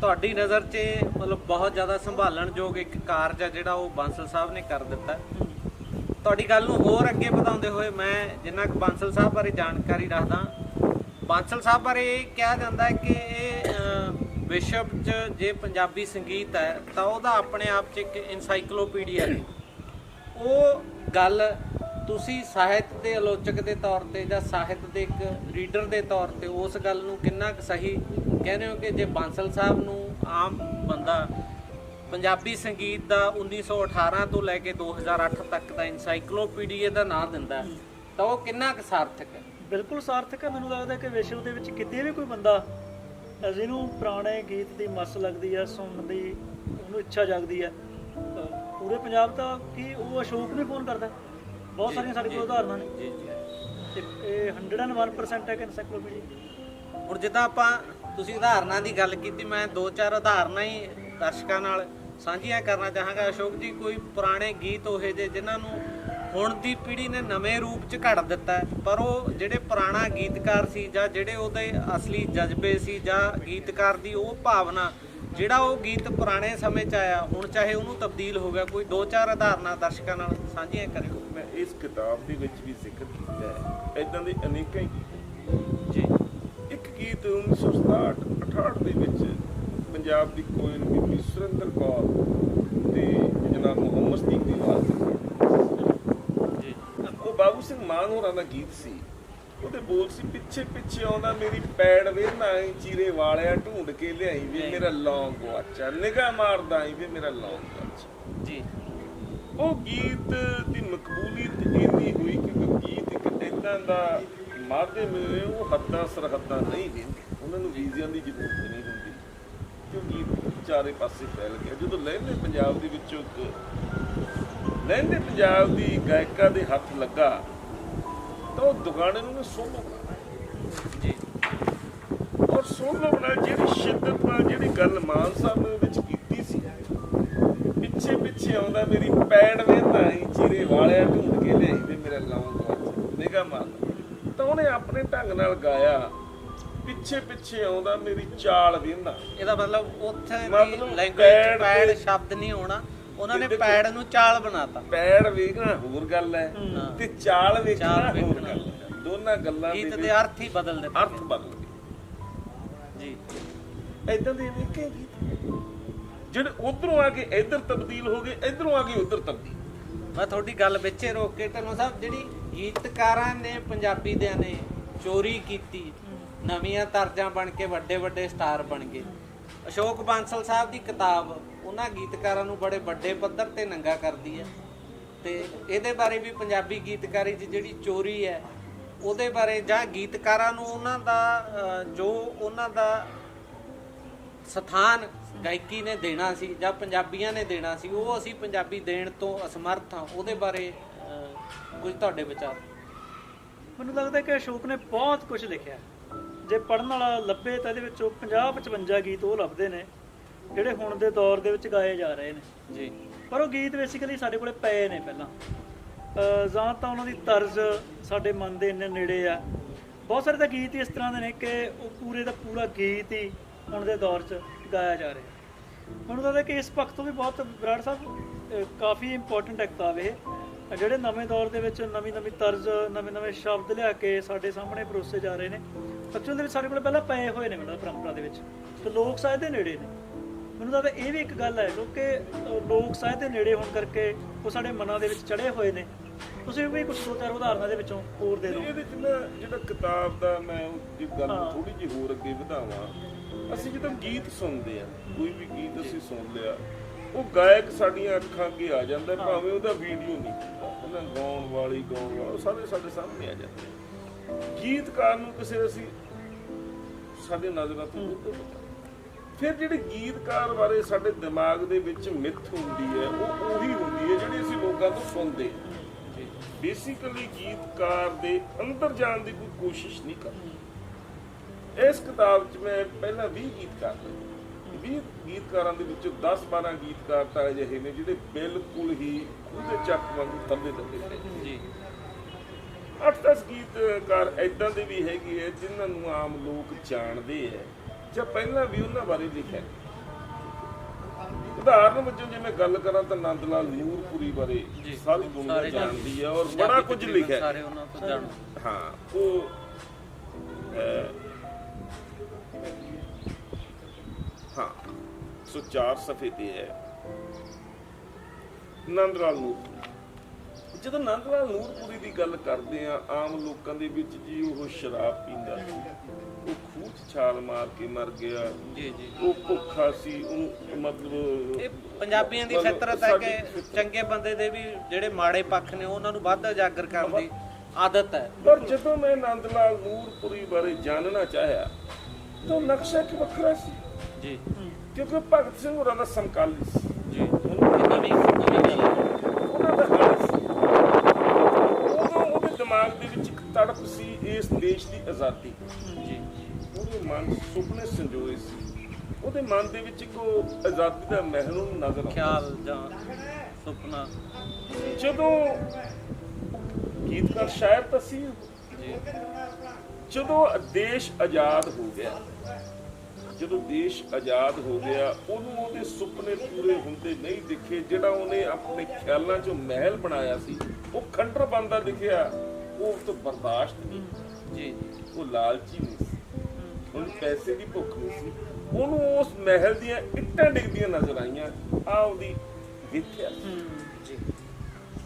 B: ਤੁਹਾਡੀ ਨਜ਼ਰ 'ਚ ਮਤਲਬ ਬਹੁਤ ਜ਼ਿਆਦਾ ਸੰਭਾਲਣਯੋਗ ਇੱਕ ਕਾਰਜ ਆ ਜਿਹੜਾ ਉਹ ਬਾਂਸਲ ਸਾਹਿਬ ਨੇ ਕਰ ਦਿੱਤਾ। ਤੁਹਾਡੀ ਗੱਲ ਨੂੰ ਹੋਰ ਅੱਗੇ ਵਧਾਉਂਦੇ ਹੋਏ ਮੈਂ ਜਿੰਨਾ ਕੁ ਬਾਂਸਲ ਸਾਹਿਬ ਬਾਰੇ ਜਾਣਕਾਰੀ ਰੱਖਦਾ, ਬਾਂਸਲ ਸਾਹਿਬ ਬਾਰੇ ਇਹ ਕਿਹਾ ਜਾਂਦਾ ਹੈ ਕਿ ਇਹ ਵਿਸ਼ਵ 'ਚ ਜੇ ਪੰਜਾਬੀ ਸੰਗੀਤ ਹੈ ਤਾਂ ਉਹਦਾ ਆਪਣੇ ਆਪ 'ਚ ਇੱਕ ਇਨਸਾਈਕਲੋਪੀਡੀਆ ਹੈ। ਉਹ ਗੱਲ ਤੁਸੀਂ ਸਾਹਿਤ ਦੇ ਆਲੋਚਕ ਦੇ ਤੌਰ 'ਤੇ ਜਾਂ ਸਾਹਿਤ ਦੇ ਇੱਕ ਰੀਡਰ ਦੇ ਤੌਰ 'ਤੇ ਉਸ ਗੱਲ ਨੂੰ ਕਿੰਨਾ ਕੁ ਸਹੀ ਕਹਿੰਦੇ ਹੋ ਕਿ ਜੇ ਬਾਂਸਲ ਸਾਹਿਬ ਨੂੰ ਆਮ ਬੰਦਾ ਪੰਜਾਬੀ ਸੰਗੀਤ ਦਾ 1918 ਤੋਂ ਲੈ ਕੇ 2008 ਤੱਕ ਦਾ ਇਨਸਾਈਕਲੋਪੀਡੀਆ ਦਾ ਨਾਂ ਦਿੰਦਾ ਤਾਂ ਉਹ ਕਿੰਨਾ ਕੁ ਸਾਰਥਕ ਹੈ?
C: ਬਿਲਕੁਲ ਸਾਰਥਕ ਹੈ। ਮੈਨੂੰ ਲੱਗਦਾ ਕਿ ਵਿਸ਼ਵ ਦੇ ਵਿੱਚ ਕਿਤੇ ਵੀ ਕੋਈ ਬੰਦਾ ਜਿਹਨੂੰ ਪੁਰਾਣੇ ਗੀਤ ਦੀ ਮੱਸ ਲੱਗਦੀ ਹੈ, ਸੁਣਨ ਦੀ ਉਹਨੂੰ ਇੱਛਾ ਜਾਗਦੀ ਹੈ, ਪੂਰੇ ਪੰਜਾਬ ਦਾ ਕੀ ਉਹ ਅਸ਼ੋਕ ਨੂੰ ਫੋਨ ਕਰਦਾ। ਬਹੁਤ ਸਾਰੀਆਂ ਸਾਡੇ ਕੋਲ ਉਦਾਹਰਨਾਂ ਨੇ, ਤੇ ਇਹ 101% ਹੈ ਕਿ ਇਨਸਾਈਕਲੋਪੀਡੀਆ।
B: ਹੁਣ ਜਿੱਦਾਂ ਆਪਾਂ ਤੁਸੀਂ ਉਦਾਹਰਨਾਂ ਦੀ ਗੱਲ ਕੀਤੀ, ਮੈਂ 2-4 ਉਦਾਹਰਨਾਂ ਹੀ ਦਰਸ਼ਕਾਂ ਨਾਲ ਸਾਂਝੀਆਂ ਕਰਨਾ ਚਾਹਾਂਗਾ। ਅਸ਼ੋਕ ਜੀ, ਕੋਈ ਪੁਰਾਣੇ ਗੀਤ ਉਹੇ ਜਿਹੇ ਜਿਨ੍ਹਾਂ ਨੂੰ ਹੁਣ ਦੀ ਪੀੜ੍ਹੀ ਨੇ ਨਵੇਂ ਰੂਪ 'ਚ ਘੜ ਦਿੱਤਾ ਹੈ, ਪਰ ਉਹ ਜਿਹੜੇ ਪੁਰਾਣਾ ਗੀਤਕਾਰ ਸੀ ਜਾਂ ਜਿਹੜੇ ਉਹਦੇ ਅਸਲੀ ਜਜ਼ਬੇ ਸੀ ਜਾਂ ਗੀਤਕਾਰ ਦੀ ਉਹ ਭਾਵਨਾ, ਜਿਹੜਾ ਉਹ ਗੀਤ ਪੁਰਾਣੇ ਸਮੇਂ 'ਚ ਆਇਆ, ਹੁਣ ਚਾਹੇ ਉਹਨੂੰ ਤਬਦੀਲ ਹੋ ਗਿਆ, ਕੋਈ 2-4 ਉਦਾਹਰਨਾਂ ਦਰਸ਼ਕਾਂ ਨਾਲ ਸਾਂਝੀਆਂ ਕਰਿਓ।
A: ਮੈਂ ਇਸ ਕਿਤਾਬ ਦੇ ਵਿੱਚ ਵੀ ਜ਼ਿਕਰ ਕੀਤਾ ਹੈ ਇਦਾਂ ਦੇ ਅਨੇਕਾਂ ਹੀ ਗੀਤ
B: ਜੀ।
A: ਇੱਕ ਗੀਤ 1967-68 ਦੇ ਵਿੱਚ ਪੰਜਾਬ ਦੀ ਕੋਇਲ ਬੀਬੀ ਸੁਰਿੰਦਰ ਕੌਰ ਤੇ ਜਨਾਬ ਮੁਹੰਮਦ ਸਦੀਕ ਦੀ ਆਵਾਜ਼
B: ਜੀ।
A: ਉਹ ਬਾਬੂ ਸਿੰਘ ਮਾਨ ਹੋਰਾਂ ਦਾ ਗੀਤ ਸੀ। ਉਹਦੇ ਬੋਲ ਸੀ, ਪਿੱਛੇ ਪਿੱਛੇ ਆਉਂਦਾ ਮੇਰੀ ਪੈੜ ਵੇਨਾ ਚੀਰੇ ਵਾਲਿਆ, ਢੂੰਡ ਕੇ ਲਿਆਈ ਵੇ ਮੇਰਾ ਲੌਂਗ ਗੁਆਚਾ, ਨਿਗਾਹ ਮਾਰਦਾ ਆਈ ਵੇ ਮੇਰਾ ਲੌਂਗ ਗੁਆਚਾ
B: ਜੀ।
A: ਉਹ ਗੀਤ ਦੀ ਮਕਬੂਲੀਅਤ ਇੰਨੀ ਹੋਈ ਕਿ ਗੀਤ ਇੱਕ ਏਦਾਂ ਦਾ ਮਾਧਿਅਮ ਹੈ, ਉਹ ਹੱਦਾਂ ਸਰਹੱਦਾਂ ਨਹੀਂ ਦਿੰਦੇ, ਉਹਨਾਂ ਨੂੰ ਵੀਜ਼ਿਆਂ ਦੀ ਜ਼ਰੂਰਤ ਨਹੀਂ ਹੁੰਦੀ, ਕਿ ਉਹ ਗੀਤ ਚਾਰੇ ਪਾਸੇ ਫੈਲ ਗਿਆ। ਜਦੋਂ ਲਹਿੰਦੇ ਪੰਜਾਬ ਦੇ ਵਿੱਚੋਂ ਲਹਿੰਦੇ ਪੰਜਾਬ ਦੀ ਗਾਇਕਾ ਦੇ ਹੱਥ ਲੱਗਾ ਤਾਂ ਉਹ ਦੁਗਾਣੇ ਨੂੰ ਸੋਲੋ ਬਣਾ
B: ਜੀ।
A: ਔਰ ਸੋਲੋ ਬਣਾ ਜਿਹੜੀ ਸ਼ਿੱਦਤ ਨਾਲ ਜਿਹੜੀ ਗੱਲ ਮਾਨ ਸਾਹਿਬ ਨੇ ਵਿੱਚ ਕੀਤੀ ਸੀ, ਪਿੱਛੇ ਪਿੱਛੇ ਆਉਂਦਾ ਮੇਰੀ ਪੈੜ ਵੇਂਦਾ ਹੀ ਚੀਰੇ ਵਾਲਿਆ, ਢੂੰਡ ਕੇ ਲਿਆਈ ਵੇ ਮੇਰਾ ਲੌਂਗ ਗੁਆਚਾ, ਨਿਗਾਹ ਮਾਰਦਾ, ਤਾਂ ਉਹਨੇ ਆਪਣੇ ਢੰਗ ਨਾਲ ਗਾਇਆ, ਪਿੱਛੇ ਪਿੱਛੇ ਆਉਂਦਾ ਮੇਰੀ ਚਾਲ ਵੇਂਦਾ।
B: ਇਹਦਾ ਮਤਲਬ ਉੱਥੇ ਦੀ
A: ਮਤਲਬ
B: ਲੈਂਗੁਏਜ ਪੈੜ ਸ਼ਬਦ ਨਹੀਂ ਹੋਣਾ, ਉਹਨਾਂ ਨੇ ਪੈੜ ਨੂੰ ਚਾਲ ਬਣਾਤਾ।
A: ਪੈੜ ਵੇਖਣਾ ਹੋਰ ਗੱਲ ਹੈ ਤੇ ਚਾਲ ਵੇਖਣਾ ਹੋਰ ਗੱਲ ਹੈ, ਦੋਨਾਂ ਗੱਲਾਂ
B: ਗੀਤ ਦੇ ਅਰਥ ਹੀ ਬਦਲ ਦਿੱਤੇ,
A: ਅਰਥ ਬਦਲ ਗਏ
B: ਜੀ।
A: ਏਦਾਂ ਦੇ ਅਨੇਕਾਂ ਗੀਤ ਜਿਹੜੇ ਉਧਰੋਂ ਆ ਕੇ ਇੱਧਰ ਤਬਦੀਲ ਹੋ ਗਏ, ਇੱਧਰੋਂ ਆ ਕੇ ਉੱਧਰ ਤਬਦੀਲ।
B: ਮੈਂ ਤੁਹਾਡੀ ਗੱਲ ਵਿੱਚੇ ਰੋਕ ਕੇ ਢਿੱਲੋਂ ਸਾਹਿਬ, ਜਿਹੜੀ ਗੀਤਕਾਰਾਂ ਨੇ ਪੰਜਾਬੀ ਦਿਆਂ ਨੇ ਚੋਰੀ ਕੀਤੀ, ਨਵੀਆਂ ਤਰਜ਼ਾਂ ਬਣ ਕੇ ਵੱਡੇ ਵੱਡੇ ਸਟਾਰ ਬਣ ਗਏ। ਅਸ਼ੋਕ ਬਾਂਸਲ ਸਾਹਿਬ ਦੀ ਕਿਤਾਬ ਉਹਨਾਂ ਗੀਤਕਾਰਾਂ ਨੂੰ ਬੜੇ ਵੱਡੇ ਪੱਧਰ ਤੇ ਨੰਗਾ ਕਰਦੀ ਹੈ, ਤੇ ਇਹਦੇ ਬਾਰੇ ਵੀ ਪੰਜਾਬੀ ਗੀਤਕਾਰੀ 'ਚ ਜਿਹੜੀ ਚੋਰੀ ਹੈ ਉਹਦੇ ਬਾਰੇ, ਜਾਂ ਗੀਤਕਾਰਾਂ ਨੂੰ ਉਹਨਾਂ ਦਾ ਜੋ ਉਹਨਾਂ ਦਾ ਸਥਾਨ ਗਾਇਕੀ ਨੇ ਦੇਣਾ ਸੀ ਜਾਂ ਪੰਜਾਬੀਆਂ ਨੇ ਦੇਣਾ ਸੀ, ਉਹ ਅਸੀਂ ਪੰਜਾਬੀ ਦੇਣ ਤੋਂ ਅਸਮਰਥ ਹਾਂ, ਉਹਦੇ ਬਾਰੇ ਕੁਝ ਤੁਹਾਡੇ ਵਿਚਾਰ?
C: ਮੈਨੂੰ ਲੱਗਦਾ ਕਿ ਅਸ਼ੋਕ ਨੇ ਬਹੁਤ ਕੁਝ ਲਿਖਿਆ। ਜੇ ਪੜ੍ਹਨ ਵਾਲਾ ਲੱਭੇ ਤਾਂ ਇਹਦੇ ਵਿੱਚੋਂ 50-55 ਗੀਤ ਉਹ ਲੱਭਦੇ ਨੇ ਜਿਹੜੇ ਹੁਣ ਦੇ ਦੌਰ ਦੇ ਵਿੱਚ ਗਾਏ ਜਾ ਰਹੇ ਨੇ
B: ਜੀ।
C: ਪਰ ਉਹ ਗੀਤ ਬੇਸਿਕਲੀ ਸਾਡੇ ਕੋਲੇ ਪਏ ਨੇ ਪਹਿਲਾਂ, ਜਾਂ ਤਾਂ ਉਹਨਾਂ ਦੀ ਤਰਜ਼ ਸਾਡੇ ਮਨ ਦੇ ਇੰਨੇ ਨੇੜੇ ਆ। ਬਹੁਤ ਸਾਰੇ ਤਾਂ ਗੀਤ ਹੀ ਇਸ ਤਰ੍ਹਾਂ ਦੇ ਨੇ ਕਿ ਉਹ ਪੂਰੇ ਦਾ ਪੂਰਾ ਗੀਤ ਹੀ ਹੁਣ ਦੇ ਦੌਰ 'ਚ ਗਾਇਆ ਜਾ ਰਿਹਾ। ਮੈਨੂੰ ਲੱਗਦਾ ਕਿ ਇਸ ਪੱਖ ਤੋਂ ਵੀ ਬਹੁਤ ਬਰਾੜ ਸਾਹਿਬ ਕਾਫੀ ਇੰਪੋਰਟੈਂਟ ਹੈ ਕਿਤਾਬ ਇਹ, ਜਿਹੜੇ ਨਵੇਂ ਦੌਰ ਦੇ ਵਿੱਚ ਨਵੀਂ ਤਰਜ਼, ਨਵੇਂ ਸ਼ਬਦ ਲਿਆ ਕੇ ਸਾਡੇ ਸਾਹਮਣੇ ਪਰੋਸੇ ਜਾ ਰਹੇ ਨੇ। ਐਕਚੁਅਲ ਦੇ ਵਿੱਚ ਸਾਡੇ ਕੋਲ ਪਹਿਲਾਂ ਪਏ ਹੋਏ ਨੇ ਮੈਨੂੰ ਪਰੰਪਰਾ ਦੇ ਵਿੱਚ, ਤੇ ਲੋਕ ਸਾਹਿਤ ਦੇ ਨੇੜੇ ਨੇ। ਮੈਨੂੰ ਲੱਗਦਾ ਇਹ ਵੀ ਇੱਕ ਗੱਲ ਹੈ ਕਿਉਂਕਿ ਲੋਕ ਸਾਹਿਤ ਦੇ ਨੇੜੇ ਹੋਣ ਕਰਕੇ ਉਹ ਸਾਡੇ ਮਨਾਂ ਦੇ ਵਿੱਚ ਚੜੇ ਹੋਏ ਨੇ। ਤੁਸੀਂ ਵੀ ਕੁਝ 2-4 ਉਦਾਹਰਨਾਂ ਦੇ ਵਿੱਚੋਂ ਹੋਰ ਦੇ ਦਿਓ।
A: ਇਹਦੇ 'ਚ ਨਾ ਜਿਹੜਾ ਕਿਤਾਬ ਦਾ ਮੈਂ ਉਹ ਗੱਲ ਥੋੜੀ ਜਿਹੀ ਹੋਰ ਅੱਗੇ ਵਧਾਵਾਂ, ਅਸੀਂ ਜਦੋਂ ਗੀਤ ਸੁਣਦੇ ਆ, ਕੋਈ ਵੀ ਗੀਤ ਅਸੀਂ ਸੁਣ ਲਿਆ, ਉਹ ਗਾਇਕ ਸਾਡੀਆਂ ਅੱਖਾਂ ਅੱਗੇ ਆ ਜਾਂਦਾ, ਭਾਵੇਂ ਉਹਦਾ ਵੀਡੀਓ ਨਹੀਂ ਹੁੰਦਾ, ਉਹਨਾਂ ਗਾਉਣ ਵਾਲਾ ਉਹ ਸਾਰੇ ਸਾਡੇ ਸਾਹਮਣੇ ਆ ਜਾਂਦੇ। ਗੀਤਕਾਰ ਨੂੰ ਕਿਸੇ ਅਸੀਂ ਸਾਡੇ ਨਜ਼ਰਾਂ ਤੋਂ ਉੱਤੇ, ਫਿਰ ਜਿਹੜੇ ਗੀਤਕਾਰ ਬਾਰੇ ਸਾਡੇ ਦਿਮਾਗ ਦੇ ਵਿੱਚ ਮਿੱਥ ਹੁੰਦੀ ਹੈ, ਉਹ ਉਹੀ ਹੁੰਦੀ ਹੈ ਜਿਹੜੀ ਅਸੀਂ ਲੋਕਾਂ ਤੋਂ ਸੁਣਦੇ। ਬੇਸਿਕਲੀ ਗੀਤਕਾਰ ਦੇ ਅੰਦਰ ਜਾਣ ਦੀ ਕੋਈ ਕੋਸ਼ਿਸ਼ ਨਹੀਂ ਕਰਦਾ। ਇਸ ਕਿਤਾਬ 'ਚ ਮੈਂ ਪਹਿਲਾਂ 20 ਗੀਤਕਾਰ ਲਏ, 20 ਗੀਤਕਾਰਾਂ ਦੇ ਵਿੱਚੋਂ 10-12 ਗੀਤਕਾਰ ਤਾਂ ਅਜਿਹੇ ਨੇ ਜਿਹੜੇ ਬਿਲਕੁਲ ਹੀ ਉਹਦੇ ਚੱਕ ਵਾਂਗੂ ਥੱਲੇ ਨੇ ਜੀ। 8-10 ਗੀਤਕਾਰ ਏਦਾਂ ਦੇ ਵੀ ਹੈਗੇ ਹੈ ਜਿਨ੍ਹਾਂ ਨੂੰ ਆਮ ਲੋਕ ਜਾਣਦੇ ਹੈ ਜਾਂ ਪਹਿਲਾਂ ਵੀ ਉਹਨਾਂ ਬਾਰੇ ਲਿਖਿਆ। ਉਦਾਹਰਨ ਵਜੋਂ ਜੇ ਮੈਂ ਗੱਲ ਕਰਾਂ ਤਾਂ ਨੰਦ ਲਾਲ ਨੂਰਪੁਰੀ ਬਾਰੇ ਸਾਰੀ ਦੁਨੀਆ ਜਾਣਦੀ ਹੈ ਔਰ ਬੜਾ ਕੁਝ ਲਿਖਿਆ
B: ਸਾਰੇ ਉਹਨਾਂ ਤੋਂ ਜਾਣ।
A: ਹਾਂ, ਉਹ ਹਾਂ 104 ਸਫ਼ੇ ਤੇ ਹੈ ਨੰਦ ਲਾਲ ਨੂਰਪੁਰੀ। ਜਦੋਂ ਨੰਦ ਲਾਲ ਨੂਰਪੁਰੀ ਦੀ ਗੱਲ ਕਰਦੇ ਆ, ਆਮ ਲੋਕਾਂ ਦੇ ਵਿੱਚ ਜੀ ਉਹ ਸ਼ਰਾਬ ਪੀਂਦਾ ਸੀ, ਉਹ ਖੂਹ 'ਚ ਛਾਲ ਮਾਰ ਕੇ ਮਰ ਗਿਆ
B: ਜੀ।
A: ਉਹ ਭੁੱਖਾ ਸੀ, ਉਹਨੂੰ ਮਤਲਬ
B: ਇਹ ਪੰਜਾਬੀਆਂ ਦੀ ਫਿਤਰਤ ਹੈ ਕਿ ਚੰਗੇ ਬੰਦੇ ਦੇ ਵੀ ਜਿਹੜੇ ਮਾੜੇ ਪੱਖ ਨੇ ਉਹਨਾਂ ਨੂੰ ਵੱਧ ਉਜਾਗਰ ਕਰਨ ਦੀ ਆਦਤ ਹੈ।
A: ਪਰ ਜਦੋਂ ਮੈਂ ਨੰਦ ਲਾਲ ਨੂਰਪੁਰੀ ਬਾਰੇ ਜਾਣਨਾ ਚਾਹਿਆ ਤਾਂ ਨਕਸ਼ਾ ਇੱਕ ਵੱਖਰਾ ਸੀ
B: ਜੀ,
A: ਕਿਉਂਕਿ ਭਗਤ ਸਿੰਘ ਹੋਰਾਂ ਦਾ ਸਮਕਾਲੀ ਸੀ
B: ਜੀ। ਨਵੀਂ ਗੱਲ
A: ਉਹਨਾਂ ਦਾ ਹਾਲ ਸੀ, ਉਦੋਂ ਉਹਦੇ ਦਿਮਾਗ ਦੇ ਵਿੱਚ ਇੱਕ ਤੜਪ ਸੀ ਇਸ ਦੇਸ਼ ਦੇਸ਼ ਦੀ ਆਜ਼ਾਦੀ
C: ਜੀ
A: ਉਹਦੇ ਮਨ ਸੁਪਨੇ ਸੰਜੋਏ ਸੀ। ਉਹਦੇ ਮਨ ਦੇ ਵਿੱਚ ਇੱਕ ਉਹ ਆਜ਼ਾਦੀ ਦਾ ਮਹਿਲ ਨੂੰ ਨਜ਼ਰ ਆਉਂਦਾ।
B: ਖਿਆਲ ਜਾਂ ਸੁਪਨਾ
A: ਜਦੋਂ ਗੀਤਕਾਰ ਸ਼ਾਇਰ ਤਾਂ ਸੀ,
B: ਜੀ
A: ਜਦੋਂ ਦੇਸ਼ ਆਜ਼ਾਦ ਹੋ ਗਿਆ, ਜਦੋਂ ਦੇਸ਼ ਆਜ਼ਾਦ ਹੋ ਗਿਆ ਉਹਨੂੰ ਉਹਦੇ ਸੁਪਨੇ ਪੂਰੇ ਹੁੰਦੇ ਨਹੀਂ ਦਿਖੇ। ਜਿਹੜਾ ਉਹਨੇ ਆਪਣੇ ਖਿਆਲਾਂ 'ਚੋਂ ਮਹਿਲ ਬਣਾਇਆ ਸੀ ਉਹ ਖੰਡਰ ਬਣਦਾ ਦਿਖਿਆ। ਉਹ ਤੋਂ ਬਰਦਾਸ਼ਤ ਨਹੀਂ,
B: ਜੀ
A: ਉਹ ਲਾਲਚੀ ਨਹੀਂ ਸੀ, ਉਹਨੂੰ ਪੈਸੇ ਦੀ ਭੁੱਖ ਨਹੀਂ ਸੀ। ਉਹਨੂੰ ਉਸ ਮਹਿਲ ਦੀਆਂ ਇੱਟਾਂ ਡਿੱਗਦੀਆਂ ਨਜ਼ਰ ਆਈਆਂ। ਆ ਉਹਦੀ ਵੇਖਿਆ
B: ਜੀ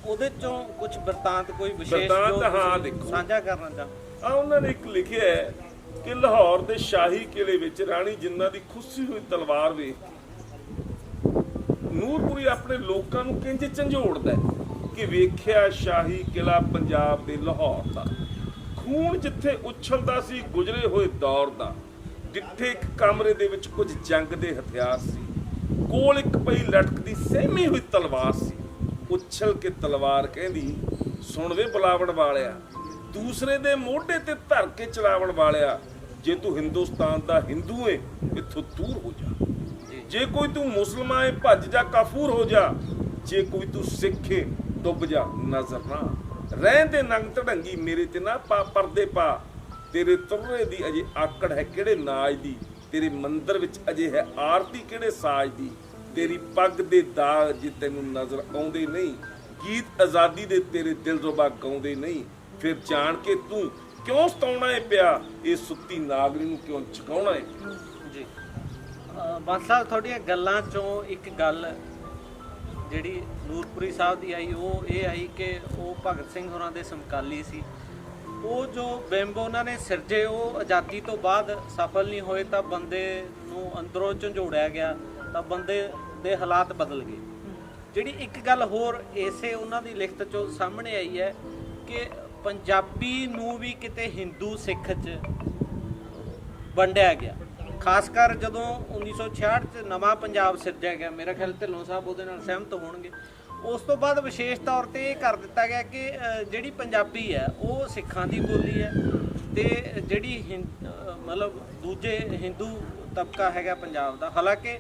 B: ਉਹਦੇ ਚੋਂ ਕੁਝ ਬਰਤਾਂਤ ਕੋਈ ਵਿਸ਼ੇਸ਼
A: ਬਿਰਤਾਂਤ,
B: ਜੋ
A: ਹਾਂ,
B: ਤੁਸੀਂ
A: ਦੇਖੋ।
B: ਸਾਂਝਾ ਕਰਨਾ ਚਾਹ।
A: ਆ ਉਹਨਾਂ ਨੇ ਇੱਕ ਲਿਖਿਆ ਹੈ ਕਿ ਲਾਹੌਰ ਦੇ ਸ਼ਾਹੀ ਕਿਲੇ ਵਿੱਚ ਰਾਣੀ ਜਿੰਨਾ ਦੀ ਖੁੱਸੀ ਹੋਈ ਤਲਵਾਰ ਵੇਖ ਨੂਰਪੁਰੀ ਆਪਣੇ ਲੋਕਾਂ ਨੂੰ ਕਿੰਜ ਝੰਜੋੜਦਾ ਹੈ ਕਿ ਵੇਖਿਆ ਸ਼ਾਹੀ ਕਿਲਾ ਪੰਜਾਬ ਦੇ ਲਾਹੌਰ ਦਾ, ਖੂਨ ਜਿੱਥੇ ਉਛਲਦਾ ਸੀ ਗੁਜ਼ਰੇ ਹੋਏ ਦੌਰ ਦਾ। ਜਿੱਥੇ ਇੱਕ ਕਮਰੇ ਦੇ ਵਿੱਚ ਕੁਝ ਜੰਗ ਦੇ ਹਥਿਆਰ ਸੀ, ਕੋਲ ਇੱਕ ਪਈ ਲਟਕਦੀ ਸਹਿਮੀ ਹੋਈ ਤਲਵਾਰ ਸੀ। ਉਛਲ ਕੇ ਤਲਵਾਰ ਕਹਿੰਦੀ ਸੁਣ ਵੇ ਬੁਲਾਵਣ ਵਾਲਿਆ, ਦੂਸਰੇ ਦੇ ਮੋਢੇ ਤੇ ਧਰ ਕੇ ਚਲਾਵਣ ਵਾਲਿਆ, ਜੇ ਤੂੰ ਹਿੰਦੁਸਤਾਨ ਦਾ ਹਿੰਦੂ ਏ ਇੱਥੋਂ ਦੂਰ ਹੋ ਜਾ। ਜੇ ਕੋਈ ਤੂੰ ਮੁਸਲਮਾਨ ਏ ਭੱਜ ਜਾ ਕਾਫੂਰ ਹੋ ਜਾ। ਜੇ ਕੋਈ ਤੂੰ ਸਿੱਖ ਏ ਡੁੱਬ ਜਾ ਨਜ਼ਰ ਨਾ। ਰਹਿਣ ਦੇ ਨੰਗ ਧੜੰਗੀ ਮੇਰੇ ਤੇ ਨਾ ਪਾ ਪਰਦੇ ਪਾ। ਤੇਰੇ ਤੁਰੇ ਦੀ ਅਜੇ ਆਕੜ ਹੈ ਕਿਹੜੇ ਨਾਜ ਦੀ, ਤੇਰੇ ਮੰਦਰ ਵਿੱਚ ਅਜੇ ਹੈ ਆਰਤੀ ਕਿਹੜੇ ਸਾਜ ਦੀ। ਤੇਰੀ ਪੱਗ ਦੇ ਦਾਗ ਜੇ ਤੈਨੂੰ ਨਜ਼ਰ ਆਉਂਦੇ ਨਹੀਂ, ਗੀਤ ਆਜ਼ਾਦੀ ਦੇ ਤੇਰੇ ਦਿਲ ਰੁਬਾ ਗਾਉਂਦੇ ਨਹੀਂ। ਫਿਰ ਜਾਣ ਕੇ ਤੂੰ ਕਿਉਂ ਸਤਾਉਣਾ ਏ ਪਿਆ, ਇਹ ਸੁੱਤੀ ਨਾਗਰੀ ਨੂੰ ਕਿਉਂ ਜਗਾਉਣਾ ਏ।
B: ਜੀ ਬਾਦ ਸਾਹਿਬ, ਤੁਹਾਡੀਆਂ ਗੱਲਾਂ ਚੋਂ ਇੱਕ ਗੱਲ ਜਿਹੜੀ ਨੂਰਪੁਰੀ ਸਾਹਿਬ ਦੀ ਆਈ ਉਹ ਇਹ ਆਈ ਕਿ ਉਹ ਭਗਤ ਸਿੰਘ ਹੋਰਾਂ ਦੇ ਸਮਕਾਲੀ ਸੀ। ਉਹ ਜੋ ਬਿੰਬ ਉਹਨਾਂ ਨੇ ਸਿਰਜੇ ਉਹ ਆਜ਼ਾਦੀ ਤੋਂ ਬਾਅਦ ਸਫਲ ਨਹੀਂ ਹੋਏ ਤਾਂ ਬੰਦੇ ਨੂੰ ਅੰਦਰੋਂ ਝੰਜੋੜਿਆ ਗਿਆ, ਤਾਂ ਬੰਦੇ ਦੇ ਹਾਲਾਤ ਬਦਲ ਗਏ। ਜਿਹੜੀ ਇੱਕ ਗੱਲ ਹੋਰ ਇਸੇ ਉਹਨਾਂ ਦੀ ਲਿਖਤ ਚੋਂ ਸਾਹਮਣੇ ਆਈ ਹੈ ਕਿ ਪੰਜਾਬੀ ਨੂੰ ਵੀ ਕਿਤੇ ਹਿੰਦੂ ਸਿੱਖ 'ਚ ਵੰਡਿਆ ਗਿਆ। ਖਾਸ ਕਰ ਜਦੋਂ 1966 'ਚ ਨਵਾਂ ਪੰਜਾਬ ਸਿਰਜਿਆ ਗਿਆ, ਮੇਰਾ ਖਿਆਲ ਢਿੱਲੋਂ ਸਾਹਿਬ ਉਹਦੇ ਨਾਲ ਸਹਿਮਤ ਹੋਣਗੇ। ਉਸ ਤੋਂ ਬਾਅਦ ਵਿਸ਼ੇਸ਼ ਤੌਰ ਤੇ ਇਹ ਕਰ ਦਿੱਤਾ ਗਿਆ ਕਿ ਜਿਹੜੀ ਪੰਜਾਬੀ ਹੈ ਉਹ ਸਿੱਖਾਂ ਦੀ ਬੋਲੀ ਹੈ, ਤੇ ਜਿਹੜੀ ਮਤਲਬ ਦੂਜੇ ਹਿੰਦੂ ਤਬਕਾ ਹੈਗਾ ਪੰਜਾਬ ਦਾ। ਹਾਲਾਂਕਿ